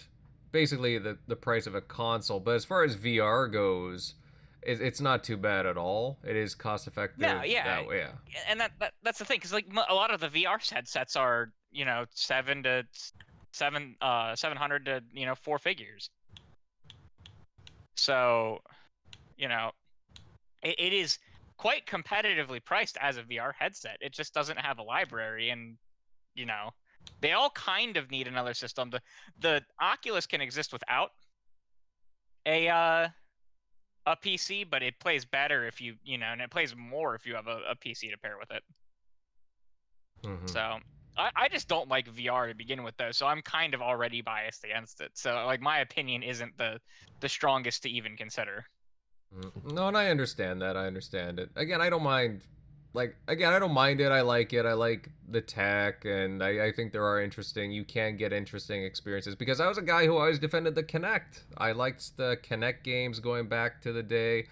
basically the price of a console, but as far as VR goes, it's not too bad at all. It is cost effective.
No, yeah,
that way, yeah.
And that's the thing, because like a lot of the VR headsets are 700 to 4 figures. So, it is quite competitively priced as a VR headset. It just doesn't have a library, and they all kind of need another system. The Oculus can exist without a PC, but it plays better if and it plays more if you have a PC to pair with it.
Mhm.
So I just don't like VR to begin with, though, so I'm kind of already biased against it. So like my opinion isn't the strongest to even consider.
No, and I understand that. I understand it. Again, I don't mind. I don't mind it. I like it. I like the tech, and I think there are interesting. You can get interesting experiences because I was a guy who always defended the Kinect. I liked the Kinect games going back to the day,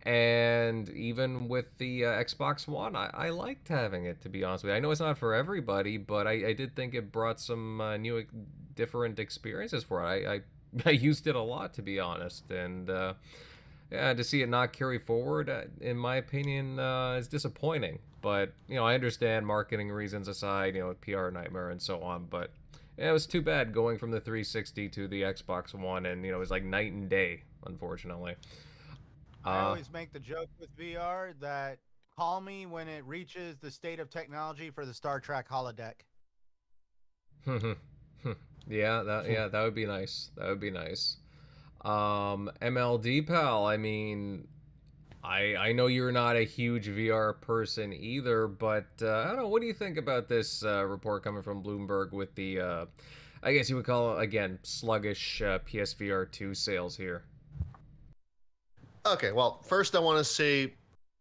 and even with the Xbox One, I liked having it. To be honest with you, I know it's not for everybody, but I did think it brought some new, different experiences for it. I used it a lot, to be honest, and. Yeah, to see it not carry forward, in my opinion, is disappointing. But I understand marketing reasons aside, PR nightmare and so on. But yeah, it was too bad going from the 360 to the Xbox One, and it was like night and day, unfortunately.
I always make the joke with VR that call me when it reaches the state of technology for the Star Trek holodeck.
Yeah, that would be nice. That would be nice. MLD pal, I mean, I know you're not a huge VR person either, but I don't know, what do you think about this report coming from Bloomberg with the I guess you would call it, again, sluggish PSVR2 sales here?
Okay, well, first I want to say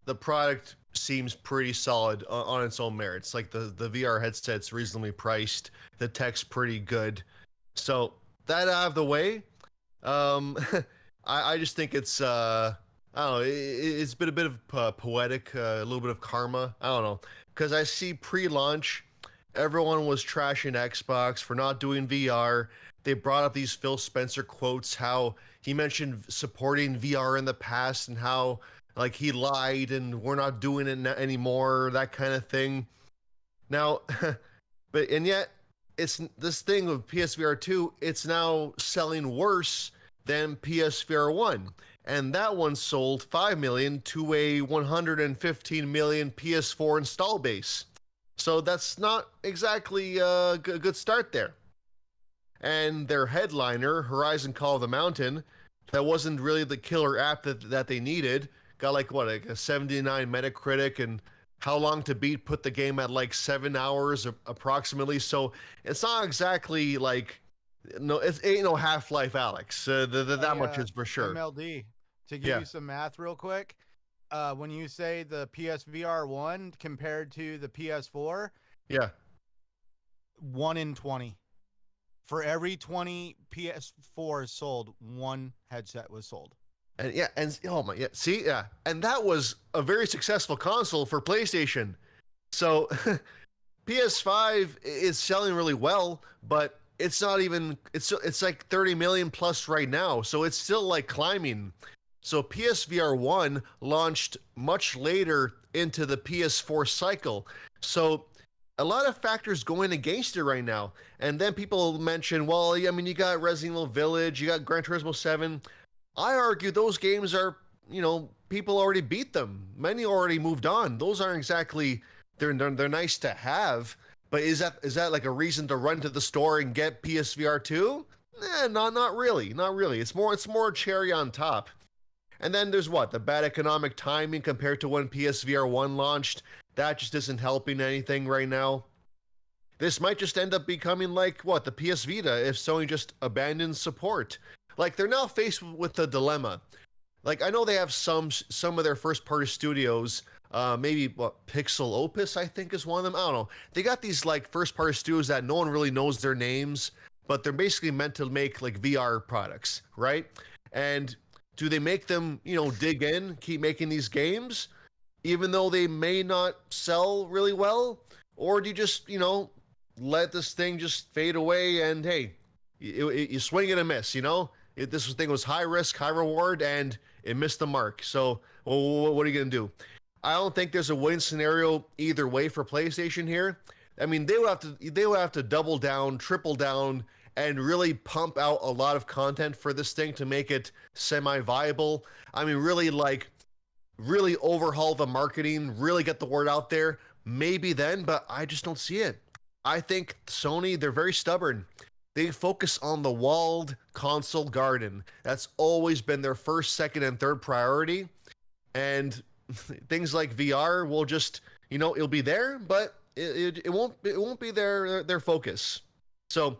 the product seems pretty solid on its own merits. Like the VR headset's reasonably priced, the tech's pretty good. So that out of the way, I just think it's I don't know, it's been a bit of poetic, a little bit of karma. I don't know, because I see pre-launch, everyone was trashing Xbox for not doing VR. They brought up these Phil Spencer quotes, how he mentioned supporting VR in the past and how like he lied and we're not doing it anymore, that kind of thing. Now, and yet it's this thing with PSVR 2, it's now selling worse than PSVR 1. And that one sold 5 million to a 115 million PS4 install base. So that's not exactly a good start there. And their headliner, Horizon Call of the Mountain, that wasn't really the killer app that they needed, got like a 79 Metacritic, and How Long to Beat put the game at like 7 hours approximately. So it's not exactly like, no, it ain't no Half-Life Alex. That much is for sure.
MLD, to give you some math real quick, when you say the PSVR 1 compared to the PS4, 1 in 20. For every 20 PS4s sold, one headset was sold.
And and that was a very successful console for PlayStation. So PS5 is selling really well, but it's not even, it's like 30 million plus right now, so it's still like climbing. So PSVR 1 launched much later into the PS4 cycle, so a lot of factors going against it right now. And then people mention, well, I mean, you got Resident Evil Village, you got Gran Turismo 7. I argue those games are, people already beat them. Many already moved on. Those aren't exactly, they're nice to have, but is that like a reason to run to the store and get PSVR 2? Not really. It's more cherry on top. And then there's the bad economic timing compared to when PSVR 1 launched. That just isn't helping anything right now. This might just end up becoming like the PS Vita if Sony just abandons support. Like, they're now faced with a dilemma. Like, I know they have some of their first-party studios, maybe Pixel Opus, I think, is one of them. I don't know. They got these like first-party studios that no one really knows their names, but they're basically meant to make like VR products, right? And do they make them, dig in, keep making these games, even though they may not sell really well? Or do you just, let this thing just fade away and, hey, you swing and a miss, This thing was high risk, high reward, and it missed the mark. So, what are you going to do? I don't think there's a win scenario either way for PlayStation here. I mean, they would have to double down, triple down, and really pump out a lot of content for this thing to make it semi-viable. I mean, really overhaul the marketing, really get the word out there. Maybe then, but I just don't see it. I think Sony, they're very stubborn. They focus on the walled console garden. That's always been their first, second, and third priority. And things like VR will just, it'll be there, but it won't be their focus. So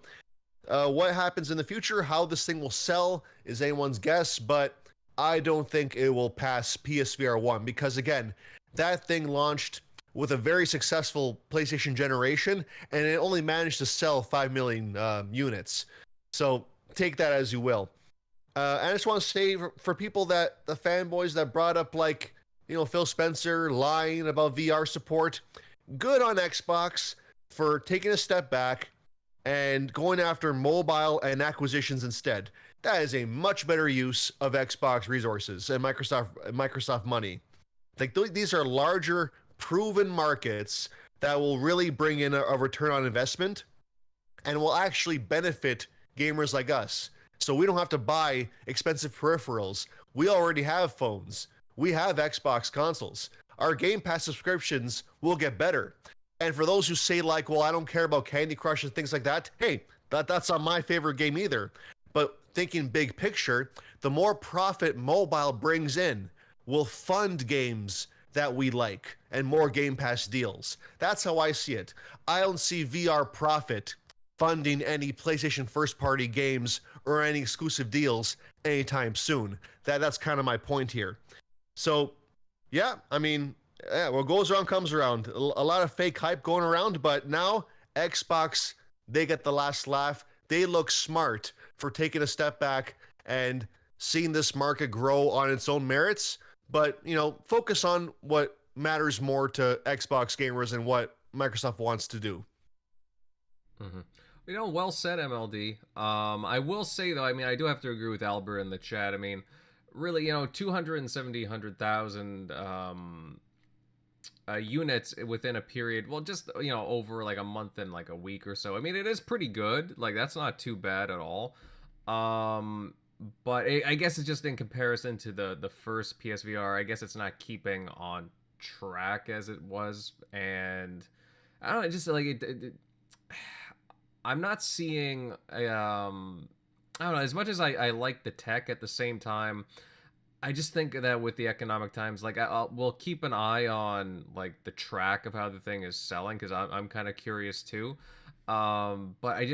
what happens in the future, how this thing will sell is anyone's guess, but I don't think it will pass PSVR 1 because, again, that thing launched with a very successful PlayStation generation, and it only managed to sell 5 million units. So take that as you will. I just want to say for people the fanboys that brought up Phil Spencer lying about VR support, good on Xbox for taking a step back and going after mobile and acquisitions instead. That is a much better use of Xbox resources and Microsoft money. These are larger, proven markets that will really bring in a return on investment and will actually benefit gamers like us. So we don't have to buy expensive peripherals. We already have phones. We have Xbox consoles. Our Game Pass subscriptions will get better. And for those who say well, I don't care about Candy Crush and things like that, hey, that's not my favorite game either. But thinking big picture, the more profit mobile brings in will fund games that we like and more Game Pass deals. That's how I see it. I don't see VR profit funding any PlayStation first-party games or any exclusive deals anytime soon. That's kind of my point here. So, yeah, I mean, what goes around comes around. A lot of fake hype going around, but now Xbox, they get the last laugh. They look smart for taking a step back and seeing this market grow on its own merits. But, focus on what matters more to Xbox gamers and what Microsoft wants to do.
Mm-hmm. Well said, MLD. I will say, though, I mean, I do have to agree with Albert in the chat. I mean, really, 270,000 units within a period, well, just, over a month and a week or so. I mean, it is pretty good. That's not too bad at all. But I guess it's just in comparison to the first PSVR, I guess it's not keeping on track as it was. And I don't know, just I'm not seeing, I don't know, as much as I like the tech at the same time, I just think that with the economic times, we'll keep an eye on the track of how the thing is selling, because I'm kind of curious too. But I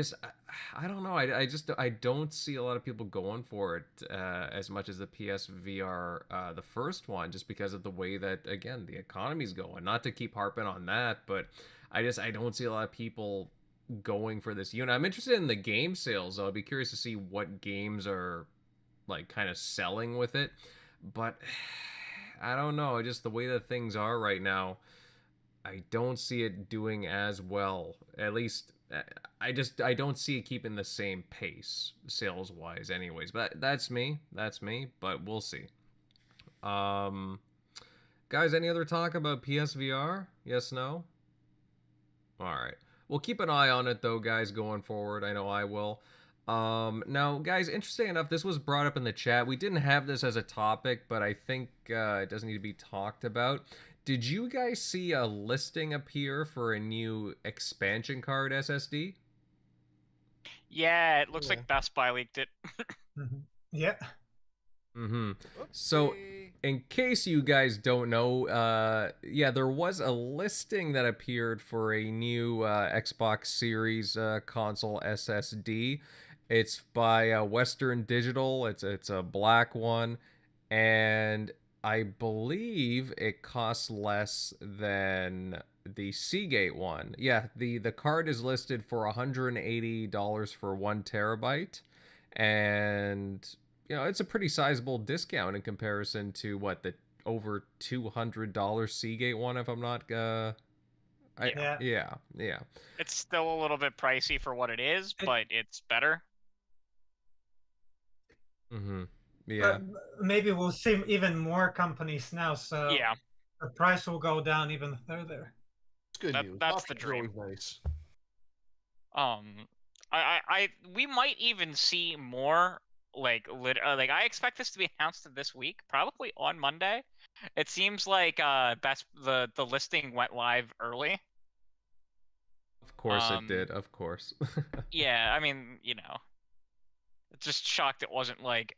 don't know. I don't see a lot of people going for it as much as the PSVR, the first one, just because of the way that, again, the economy's going. Not to keep harping on that, but I don't see a lot of people going for this unit. I'm interested in the game sales, though. I'd be curious to see what games are kind of selling with it. But I don't know. Just the way that things are right now, I don't see it doing as well. At least I don't see it keeping the same pace sales wise anyways. But that's me. But we'll see. Guys, any other talk about PSVR? Yes, no? All right. We'll keep an eye on it though, guys, going forward. I know I will. Now, guys, interesting enough, this was brought up in the chat. We didn't have this as a topic, but I think it does need to be talked about. Did you guys see a listing appear for a new expansion card SSD?
Yeah, it looks like Best Buy leaked it.
Yeah.
So, in case you guys don't know, there was a listing that appeared for a new Xbox Series console SSD. It's by Western Digital. It's a black one, and I believe it costs less than the Seagate one. Yeah, the card is listed for $180 for 1 terabyte, and it's a pretty sizable discount in comparison to the over $200 Seagate one, if I'm not yeah.
It's still a little bit pricey for what it is, but it's better.
Yeah.
Maybe we'll see even more companies now, so
yeah,
the price will go down even further.
good news.
That's the
Options are
dream.
always nice.
We might even see more like I expect this to be announced this week, probably on Monday. It seems like the listing went live early.
Of course it did. Of course.
Yeah, I mean, just shocked it wasn't like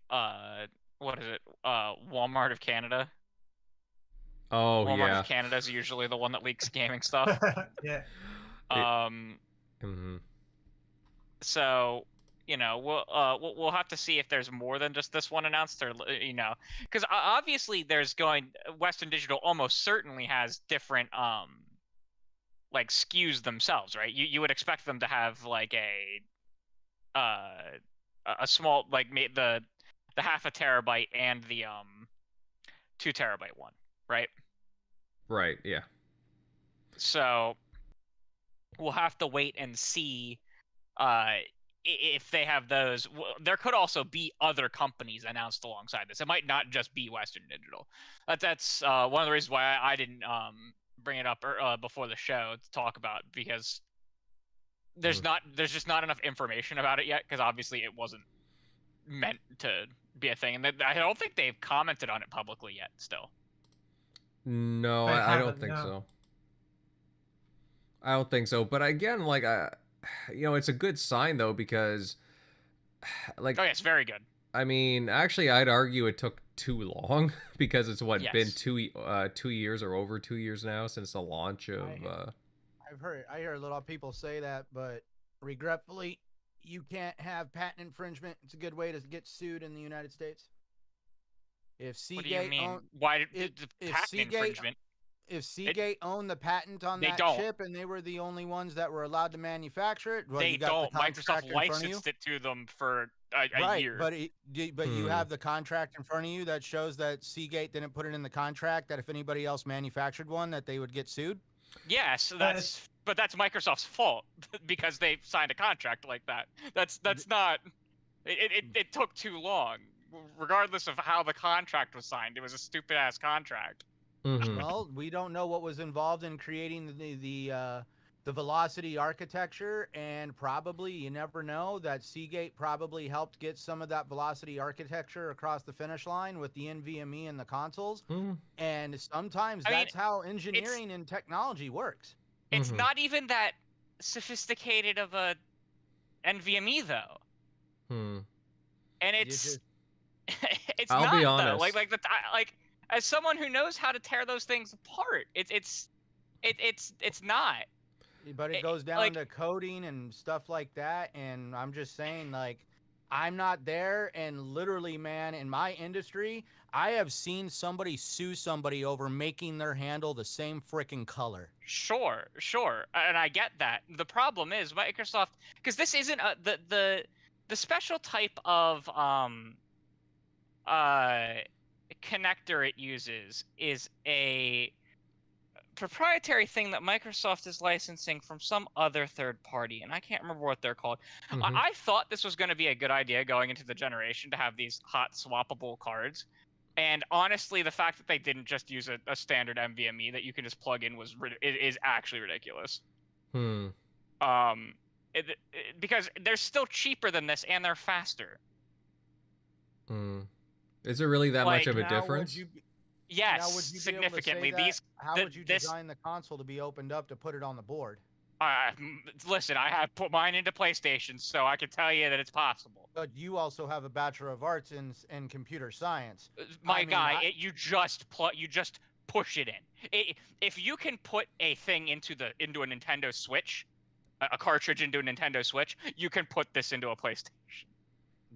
what is it? Walmart of Canada.
Oh
Walmart
yeah.
of Canada is usually the one that leaks gaming stuff.
Yeah.
Mhm.
So, we'll have to see if there's more than just this one announced, or because obviously Western Digital almost certainly has different like SKUs themselves, right? You would expect them to have like a small like the half a terabyte and the 2 terabyte one, right?
Right. Yeah.
So we'll have to wait and see if they have those. There could also be other companies announced alongside this. It might not just be Western Digital. That's one of the reasons why I didn't bring it up before the show to talk about, because there's just not enough information about it yet, because obviously it wasn't meant to be a thing, and I don't think they've commented on it publicly yet still.
No, I don't think so. I don't think so. But again, like, it's a good sign though, because, like,
oh yeah, it's very good.
I mean, actually, I'd argue it took too long because it's been
Yes.
2 years or over 2 years now since the launch of.
I hear a lot of people say that, but regretfully, you can't have patent infringement. It's a good way to get sued in the United States. If Seagate,
what do you mean? Why patent infringement?
If Seagate owned the patent on that chip and they were the only ones that were allowed to manufacture it, well,
they
you got
don't.
the
Microsoft licensed it to them for a year.
But you have the contract in front of you that shows that Seagate didn't put it in the contract that if anybody else manufactured one that they would get sued.
Yes, but that's Microsoft's fault because they signed a contract like that. That's not. It took too long. Regardless of how the contract was signed, it was a stupid ass contract.
Mm-hmm.
Well, we don't know what was involved in creating the velocity architecture, and probably, you never know, that Seagate probably helped get some of that velocity architecture across the finish line with the NVMe and the consoles. And sometimes that's how engineering and technology works.
It's not even that sophisticated of a NVMe though. And it's it's
I'll
not
be honest.
Though. Like as someone who knows how to tear those things apart, it's not.
But it goes down to coding and stuff like that, and I'm just saying, like, I'm not there, and literally, man, in my industry, I have seen somebody sue somebody over making their handle the same freaking color.
Sure, and I get that. The problem is Microsoft, because this isn't the special type of connector it uses is a proprietary thing that Microsoft is licensing from some other third party, and I can't remember what they're called. I thought this was going to be a good idea going into the generation to have these hot swappable cards, and honestly, the fact that they didn't just use a standard NVMe that you can just plug in is actually ridiculous. Because they're still cheaper than this and they're faster.
Is there really that much of a difference?
Yes, significantly.
How would you design the console to be opened up to put it on the board?
Listen, I have put mine into PlayStation, so I can tell you that it's possible.
But you also have a Bachelor of Arts in computer science.
You just push it in. If you can put a thing into a Nintendo Switch, a cartridge into a Nintendo Switch, you can put this into a PlayStation.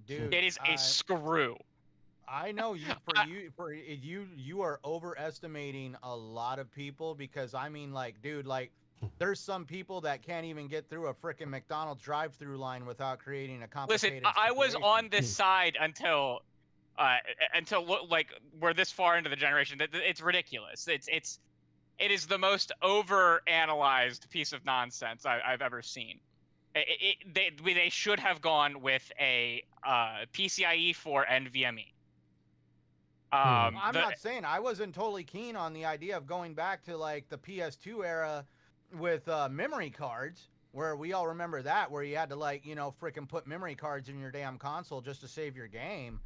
Dude,
it is a screw.
I know you are overestimating a lot of people, because I mean, like, dude, like, there's some people that can't even get through a freaking McDonald's drive-through line without creating a complicated
Listen, I was on this side until like we're this far into the generation. It's ridiculous. It is the most over-analyzed piece of nonsense I've ever seen. They should have gone with a PCIe 4 NVMe.
I'm not saying I wasn't totally keen on the idea of going back to like the PS2 era memory cards, where we all remember that, where you had to like freaking put memory cards in your damn console just to save your game.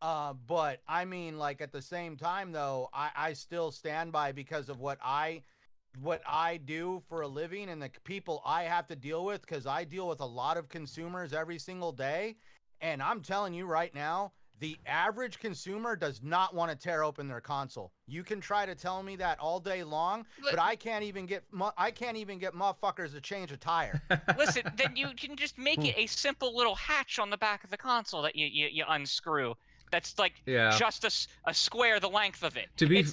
But I mean, like at the same time though, I still stand by because of what I do for a living and the people I have to deal with, because I deal with a lot of consumers every single day. And I'm telling you right now, the average consumer does not want to tear open their console. You can try to tell me that all day long, but I can't even get motherfuckers to change a tire.
Listen, then you can just make it a simple little hatch on the back of the console that you unscrew. That's like
Yeah.
just a square the length of it.
To be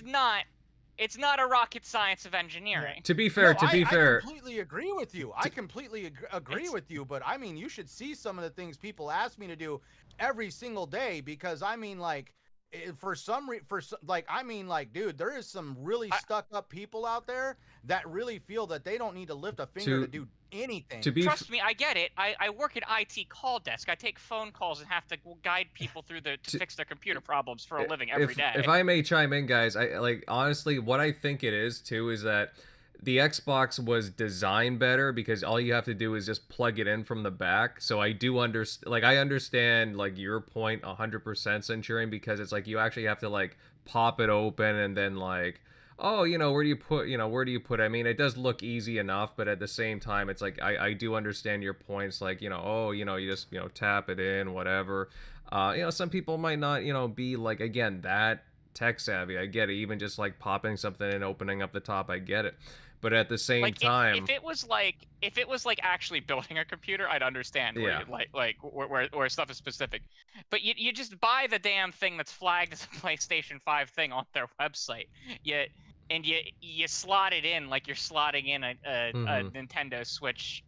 It's not a rocket science of engineering.
To be fair,
I completely agree with you. I completely agree with you, but I mean, you should see some of the things people ask me to do every single day, because I mean, like, dude, there is some really stuck up people out there that really feel that they don't need to lift a finger to do anything.
Trust me, I get it. I work at IT call desk. I take phone calls and have to guide people through to fix their computer problems for a living every day.
If I may chime in, guys, I like honestly what I think it is too is that the Xbox was designed better because all you have to do is just plug it in from the back. So I do understand like your point 100% Centurion, because it's like you actually have to like pop it open and then like, oh, where do you put it? I mean, it does look easy enough, but at the same time, it's like I do understand your points, like, oh, you just, tap it in, whatever. Some people might not, be like, again, that tech savvy. I get it. Even just like popping something and opening up the top, I get it. But at the same time,
if it was like actually building a computer, I'd understand.
Yeah.
Where stuff is specific, but you just buy the damn thing that's flagged as a PlayStation 5 thing on their website. You slot it in like you're slotting in a Nintendo Switch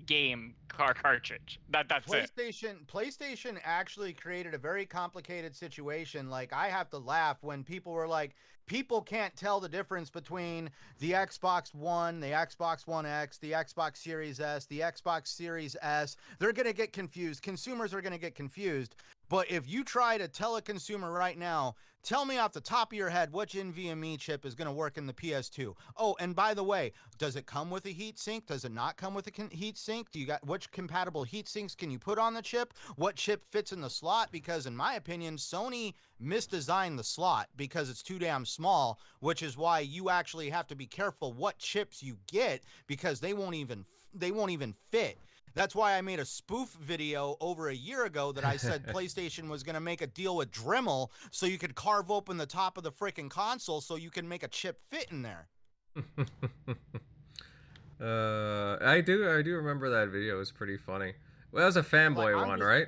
game cartridge. That's
PlayStation actually created a very complicated situation. Like, I have to laugh when people were like, people can't tell the difference between the Xbox One, the Xbox One X, the Xbox Series S, the Xbox Series S. They're going to get confused. Consumers are going to get confused. But if you try to tell a consumer right now, tell me off the top of your head which NVMe chip is going to work in the PS2. Oh, and by the way, does it come with a heat sink? Does it not come with a heat sink? Which compatible heat sinks can you put on the chip? What chip fits in the slot? Because in my opinion, Sony misdesigned the slot because it's too damn small, which is why you actually have to be careful what chips you get, because they won't even fit. That's why I made a spoof video over a year ago that I said PlayStation was going to make a deal with Dremel so you could carve open the top of the freaking console so you can make a chip fit in there.
I do remember that video. It was pretty funny. Well, that was a fanboy one, right?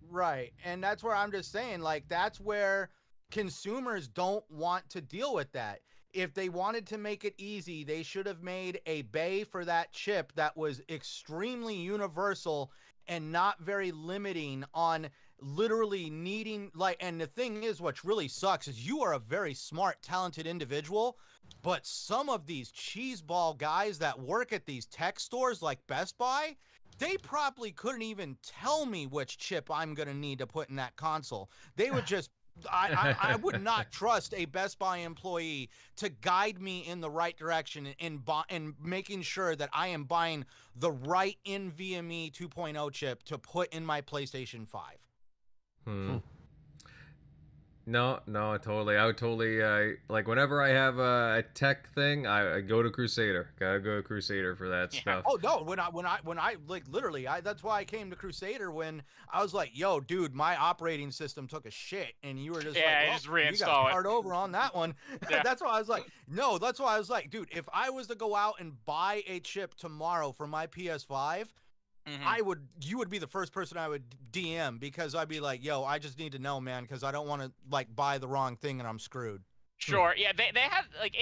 Right. And that's where I'm just saying, like, that's where consumers don't want to deal with that. If they wanted to make it easy, they should have made a bay for that chip that was extremely universal and not very limiting on literally needing, like, and the thing is, what really sucks is you are a very smart, talented individual, but some of these cheeseball guys that work at these tech stores like Best Buy, they probably couldn't even tell me which chip I'm going to need to put in that console. They would just I would not trust a Best Buy employee to guide me in the right direction in making sure that I am buying the right NVMe 2.0 chip to put in my PlayStation 5.
No, totally. I would totally like whenever I have a tech thing, I go to Crusader. Gotta go to Crusader for that stuff.
Oh no, when I like literally, that's why I came to Crusader when I was like, yo, dude, my operating system took a shit, and you were just like, well,
just reinstall
you got to start over on that one.
Yeah.
That's why I was like, no, that's why I was like, dude, if I was to go out and buy a chip tomorrow for my PS5. You would be the first person I would DM, because I'd be like, yo, I just need to know, man, because I don't want to like buy the wrong thing and I'm screwed.
Sure. Yeah, they have like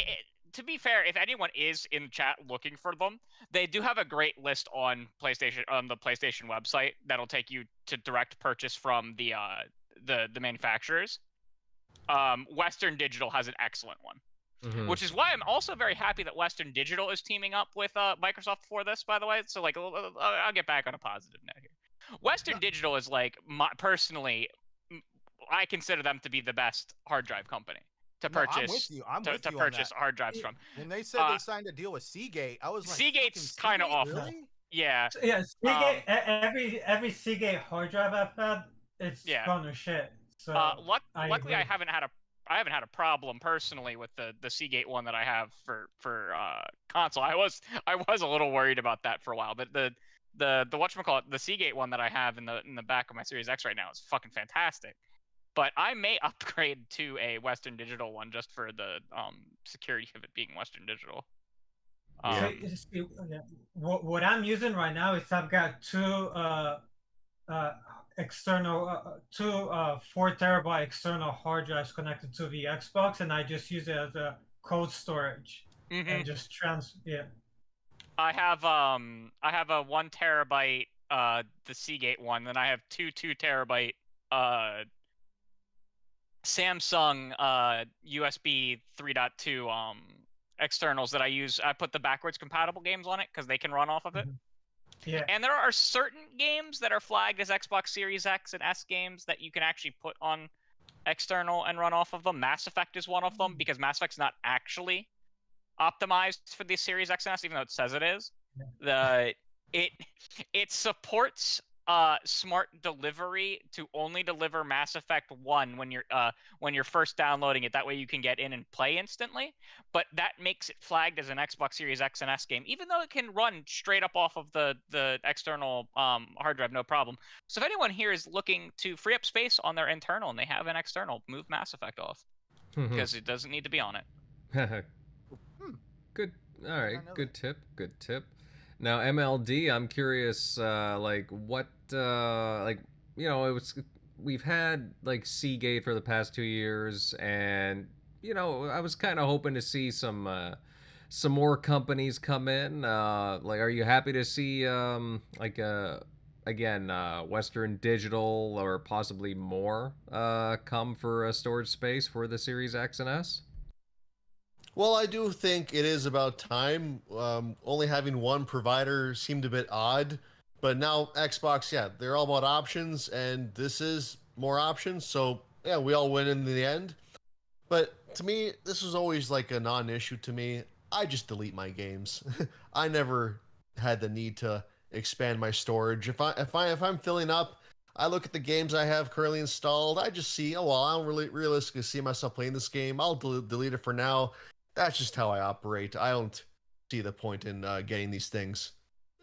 to be fair, if anyone is in chat looking for them, they do have a great list on the PlayStation website that'll take you to direct purchase from the manufacturers. Western Digital has an excellent one. Which is why I'm also very happy that Western Digital is teaming up with Microsoft for this, by the way. So, like, I'll get back on a positive note here. Western Digital is, like, personally, I consider them to be the best hard drive company. to
No,
purchase
I'm with you. I'm with
to
you on
purchase
that.
hard drives from.
When they said they signed a deal with Seagate, I was like,
Seagate's
fucking
kind of
Seagate,
awful.
really?
Yeah.
Yeah, Seagate, every Seagate hard drive I've had, it's
Yeah.
gone to shit. So
Luckily, I
agree.
haven't had a problem personally with the Seagate one that I have for console. I was a little worried about that for a while, but the whatchamacallit, the Seagate one that I have in the back of my Series X right now is fucking fantastic. But I may upgrade to a Western Digital one just for the security of it being Western Digital.
What I'm using right now is I've got two external 4 terabyte external hard drives connected to the Xbox, and I just use it as a cold storage and just
I have a 1 terabyte the Seagate one, then I have two 2 terabyte Samsung USB 3.2 externals that I use. I put the backwards compatible games on it because they can run off of it.
Yeah.
And there are certain games that are flagged as Xbox Series X and S games that you can actually put on external and run off of them. Mass Effect is one of them because Mass Effect's not actually optimized for the Series X and S, even though it says it is. It supports smart delivery to only deliver Mass Effect 1 when you're first downloading it. That way you can get in and play instantly. But that makes it flagged as an Xbox Series X and S game, even though it can run straight up off of the external hard drive, no problem. So if anyone here is looking to free up space on their internal and they have an external, move Mass Effect off because it doesn't need to be on it.
Good. All right. Good tip. Good tip. Now MLD, I'm curious, like what, like, you know, we've had like Seagate for the past 2 years, and you know, I was kind of hoping to see some more companies come in. Like, are you happy to see like again Western Digital or possibly more come for a storage space for the Series X and S?
Well, I do think it is about time. Only having one provider seemed a bit odd, but now Xbox, yeah, they're all about options, and this is more options. So yeah, we all win in the end. But to me, this was always like a non-issue to me. I just delete my games. I never had the need to expand my storage. If I'm filling up, I look at the games I have currently installed. I just see, oh well, I don't really realistically see myself playing this game. I'll delete it for now. That's just how I operate. I don't see the point in getting these things.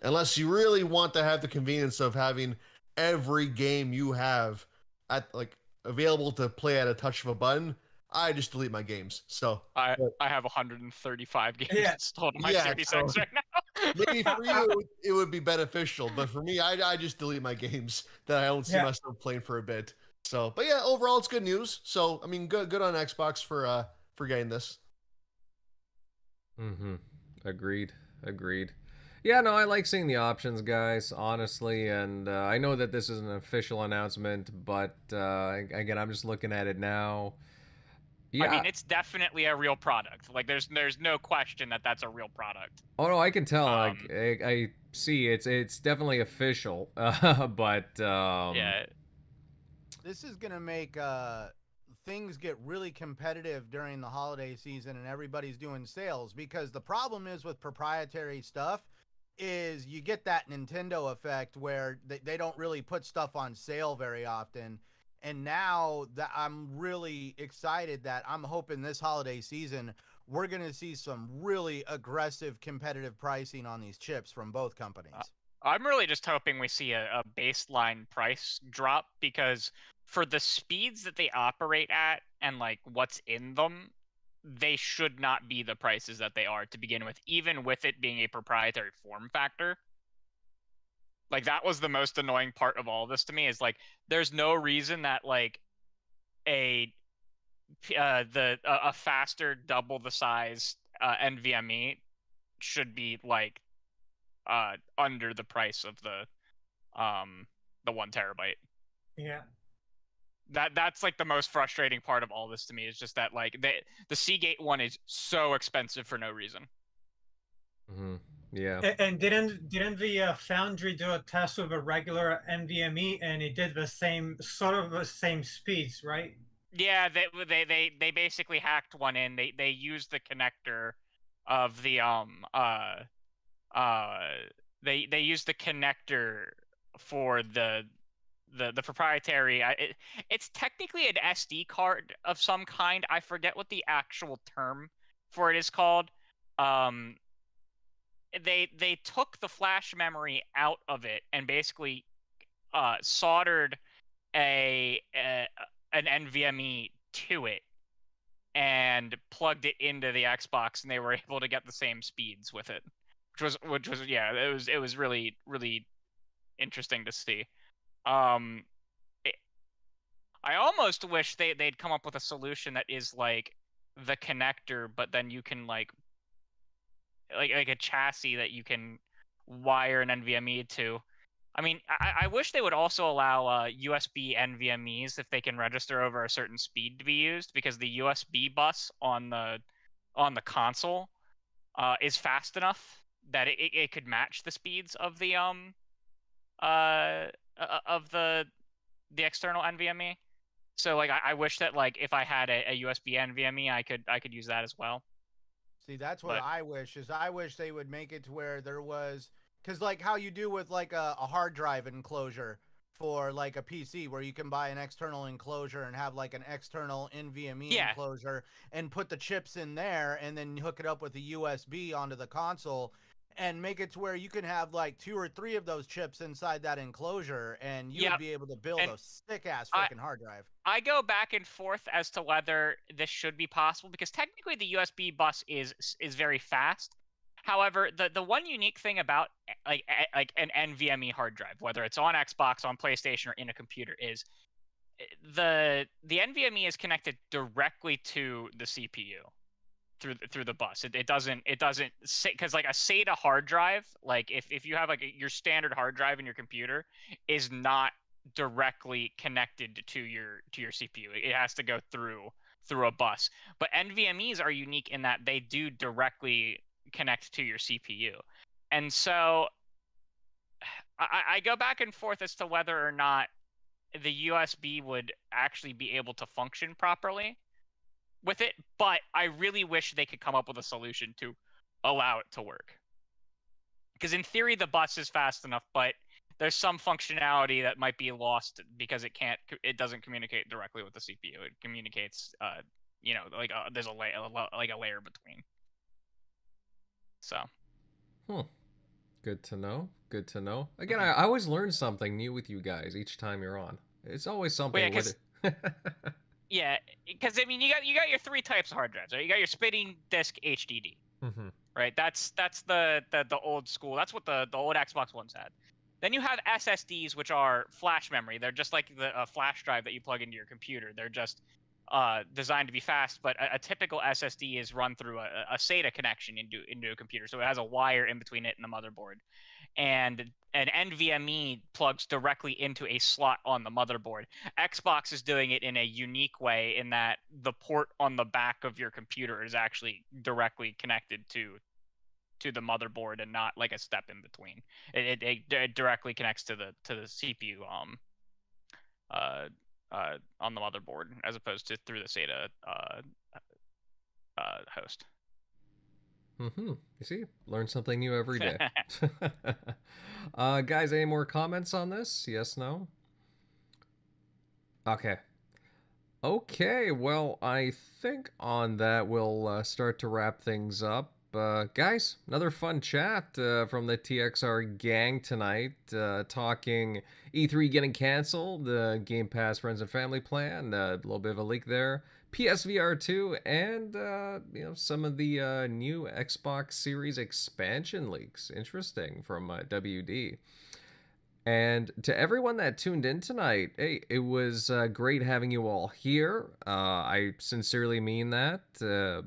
Unless you really want to have the convenience of having every game you have at like available to play at a touch of a button, I just delete my games. So
I have 135 games installed on my Series X right now.
Maybe for you it would be beneficial, but for me, I just delete my games that I don't see myself playing for a bit. So, but yeah, overall it's good news. So I mean, good on Xbox for getting this.
Agreed. Yeah, no, I like seeing the options, guys, honestly, and I know that this is an official announcement, but again, I'm just looking at it now. Yeah.
I mean, it's definitely a real product. Like, there's no question that that's a real product.
Oh no, I can tell. Like, I see it's definitely official, but
yeah,
this is gonna make things get really competitive during the holiday season and everybody's doing sales, because the problem is with proprietary stuff is you get that Nintendo effect where they don't really put stuff on sale very often. And now that I'm really excited that I'm hoping this holiday season we're going to see some really aggressive competitive pricing on these chips from both companies.
I'm really just hoping we see a baseline price drop, because for the speeds that they operate at and like what's in them, they should not be the prices that they are to begin with, even with it being a proprietary form factor. Like, that was the most annoying part of all of this to me, is like there's no reason that like a faster double the size NVMe should be like under the price of the 1 terabyte.
Yeah.
That's like the most frustrating part of all this to me, is just that like the Seagate one is so expensive for no reason.
Yeah.
And didn't the Foundry do a test with a regular NVMe, and it did the same speeds, right?
Yeah, they basically hacked one in. They used the connector of the uh they used the connector for the proprietary it's technically an SD card of some kind. I forget what the actual term for it is called. Um they took the flash memory out of it and basically soldered an NVMe to it and plugged it into the Xbox, and they were able to get the same speeds with it, which was yeah, it was really interesting to see. Um, it, I almost wish they'd come up with a solution that is like the connector, but then you can like a chassis that you can wire an NVMe to. I mean, I wish they would also allow USB NVMEs if they can register over a certain speed to be used, because the USB bus on the console is fast enough that it could match the speeds of the of the external NVMe. So like I wish that like if I had a USB NVMe, I could use that as well.
See, that's what
But
I wish is I wish they would make it to where there was, because like how you do with like a hard drive enclosure for like a PC, where you can buy an external enclosure and have like an external NVMe
yeah,
enclosure and put the chips in there and then hook it up with a USB onto the console and make it to where you can have like 2 or 3 of those chips inside that enclosure and you would
yep.
be able to build
And
a sick ass
I
freaking hard drive.
I go back and forth as to whether this should be possible, because technically the USB bus is very fast. However, the one unique thing about like an NVMe hard drive, whether it's on Xbox, on PlayStation, or in a computer, is the NVMe is connected directly to the CPU through the bus. It doesn't say, because like a SATA hard drive, like if you have like your standard hard drive in your computer, is not directly connected to your CPU. It has to go through a bus. But NVMEs are unique in that they do directly connect to your CPU. And so I go back and forth as to whether or not the USB would actually be able to function properly with it, but I really wish they could come up with a solution to allow it to work. Because in theory, the bus is fast enough, but there's some functionality that might be lost because it doesn't communicate directly with the CPU. It communicates, like there's a layer between. So.
Hmm. Good to know. Good to know. Again, I always learn something new with you guys each time you're on. It's always something.
Well, yeah, yeah, because I mean, you got your 3 types of hard drives, right? You got your spinning disk HDD,
Mm-hmm.
right? That's the old school. That's what the old Xbox Ones had. Then you have SSDs, which are flash memory. They're just like the flash drive that you plug into your computer. They're just designed to be fast, but a typical SSD is run through a SATA connection into a computer, so it has a wire in between it and the motherboard. And an NVMe plugs directly into a slot on the motherboard. Xbox is doing it in a unique way in that the port on the back of your computer is actually directly connected to the motherboard and not like a step in between. It directly connects to the CPU on the motherboard as opposed to through the SATA host.
Mm-hmm. You see, learn something new every day. Guys, any more comments on this? Yes, no? Okay. Okay, well, I think on that we'll start to wrap things up. Guys, another fun chat from the TXR gang tonight, talking E3 getting canceled, the Game Pass Friends and Family plan, a little bit of a leak there, PSVR2, and some of the new Xbox Series expansion leaks. Interesting from WD. And to everyone that tuned in tonight, hey, it was great having you all here. I sincerely mean that.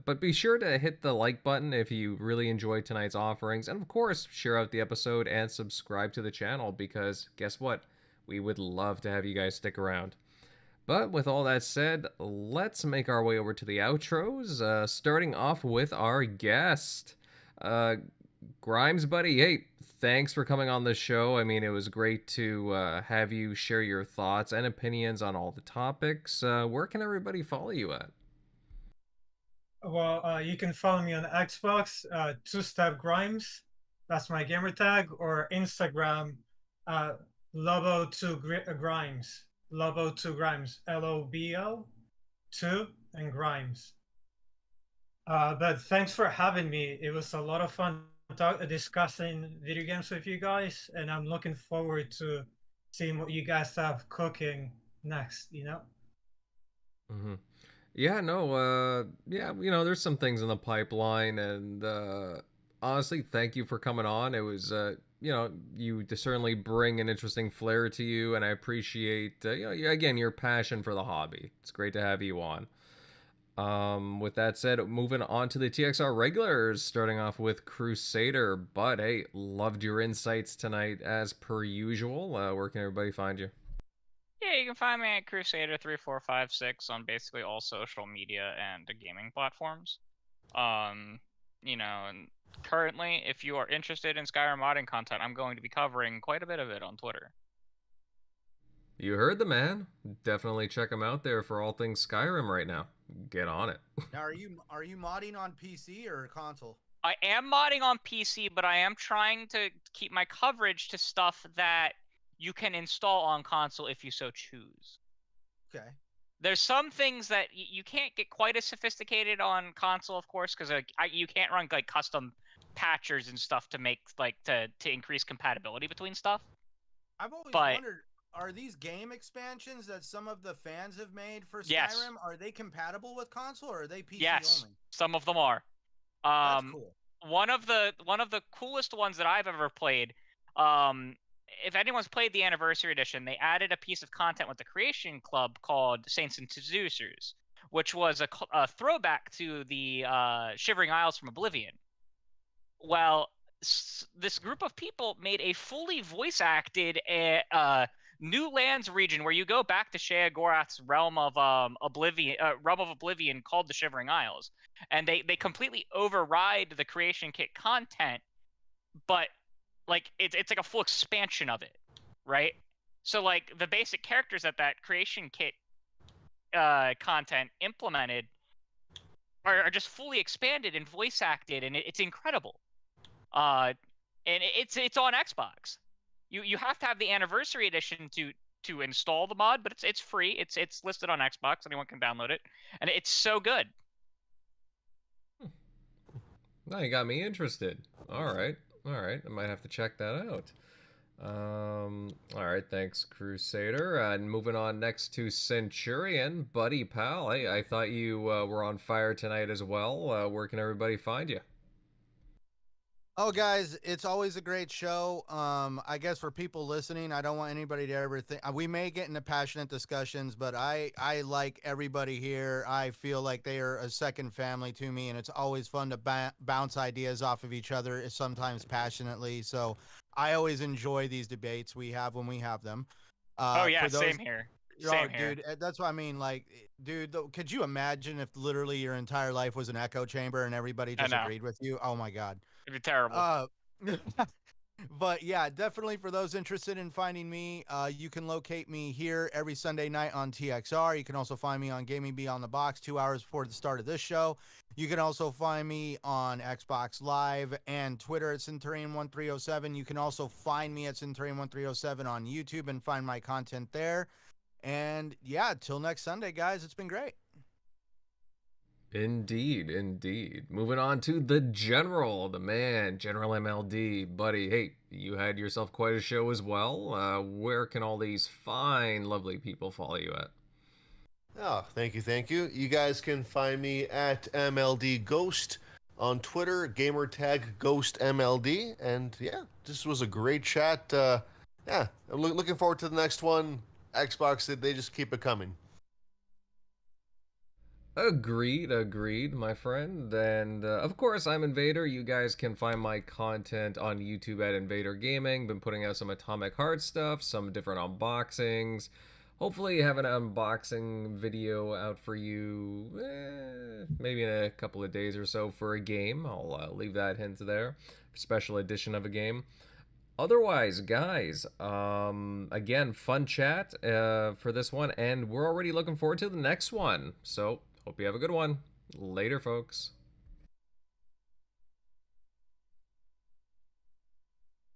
But be sure to hit the like button if you really enjoyed tonight's offerings. And of course, share out the episode and subscribe to the channel, because guess what? We would love to have you guys stick around. But with all that said, let's make our way over to the outros, starting off with our guest. Grimes, buddy, hey, thanks for coming on the show. I mean, it was great to have you share your thoughts and opinions on all the topics. Where can everybody follow you at?
Well, you can follow me on Xbox, Two Step Grimes. That's my gamer tag, or Instagram, Lobo2Grimes. Lobo2Grimes. LOBO 2 and Grimes. But thanks for having me. It was a lot of fun discussing video games with you guys, and I'm looking forward to seeing what you guys have cooking next.
Mm-hmm. Yeah, no, yeah, there's some things in the pipeline, and honestly, thank you for coming on. It was, you certainly bring an interesting flair to you, and I appreciate, again, your passion for the hobby. It's great to have you on. With that said, moving on to the TXR regulars, starting off with Crusader. But hey, loved your insights tonight as per usual. Where can everybody find you?
Yeah, you can find me at Crusader3456 on basically all social media and gaming platforms. And currently, if you are interested in Skyrim modding content, I'm going to be covering quite a bit of it on Twitter.
You heard the man. Definitely check him out there for all things Skyrim right now. Get on it.
Now, are you modding on PC or console?
I am modding on PC, but I am trying to keep my coverage to stuff that you can install on console if you so choose.
Okay.
There's some things that you can't get quite as sophisticated on console, of course, because you can't run like custom patchers and stuff to make to increase compatibility between stuff.
I've always wondered, are these game expansions that some of the fans have made for Skyrim,
yes,
are they compatible with console, or are they PC
yes,
only?
Some of them are.
That's cool.
One of the coolest ones that I've ever played, if anyone's played the Anniversary Edition, they added a piece of content with the Creation Club called Saints and Seducers, which was a throwback to the Shivering Isles from Oblivion. Well, this group of people made a fully voice-acted New Lands region where you go back to Sheogorath's realm of Oblivion called the Shivering Isles, and they completely override the Creation Kit content, but like it's like a full expansion of it, right? So like the basic characters that Creation Kit content implemented are just fully expanded and voice acted, and it's incredible. And it's on Xbox. You have to have the Anniversary Edition to install the mod, but it's free. It's listed on Xbox. Anyone can download it, and it's so good.
Now you got me interested. All right, I might have to check that out. All right, thanks, Crusader. And moving on next to Centurion, buddy pal. Hey, I thought you were on fire tonight as well. Where can everybody find you?
Oh, guys, it's always a great show. I guess for people listening, I don't want anybody to ever think we may get into passionate discussions, but I like everybody here. I feel like they are a second family to me, and it's always fun to bounce ideas off of each other, sometimes passionately. So I always enjoy these debates we have when we have them.
Oh yeah, same here. Same here.
Dude, that's what I mean. Like, dude, could you imagine if literally your entire life was an echo chamber and everybody just agreed with you? Oh my God.
It'd be terrible.
But yeah, definitely for those interested in finding me, you can locate me here every Sunday night on TXR. You can also find me on Gaming Beyond the Box 2 hours before the start of this show. You can also find me on Xbox Live and Twitter at Centurion1307. You can also find me at Centurion1307 on YouTube and find my content there. And yeah, till next Sunday, guys, it's been great.
Indeed. Moving on to the General, the man, General MLD. Buddy, hey, you had yourself quite a show as well. Where can all these fine, lovely people follow you at?
Oh, thank you. You guys can find me at MLD Ghost on Twitter, gamertag Ghost MLD. And yeah, this was a great chat. Yeah, I'm looking forward to the next one. Xbox, they just keep it coming.
Agreed, my friend. And of course, I'm Invader. You guys can find my content on YouTube at Invader Gaming. Been putting out some Atomic Heart stuff, some different unboxings. Hopefully, have an unboxing video out for you maybe in a couple of days or so for a game. I'll leave that hint there. Special edition of a game. Otherwise, guys, again, fun chat for this one, and we're already looking forward to the next one. So, hope you have a good one. Later, folks.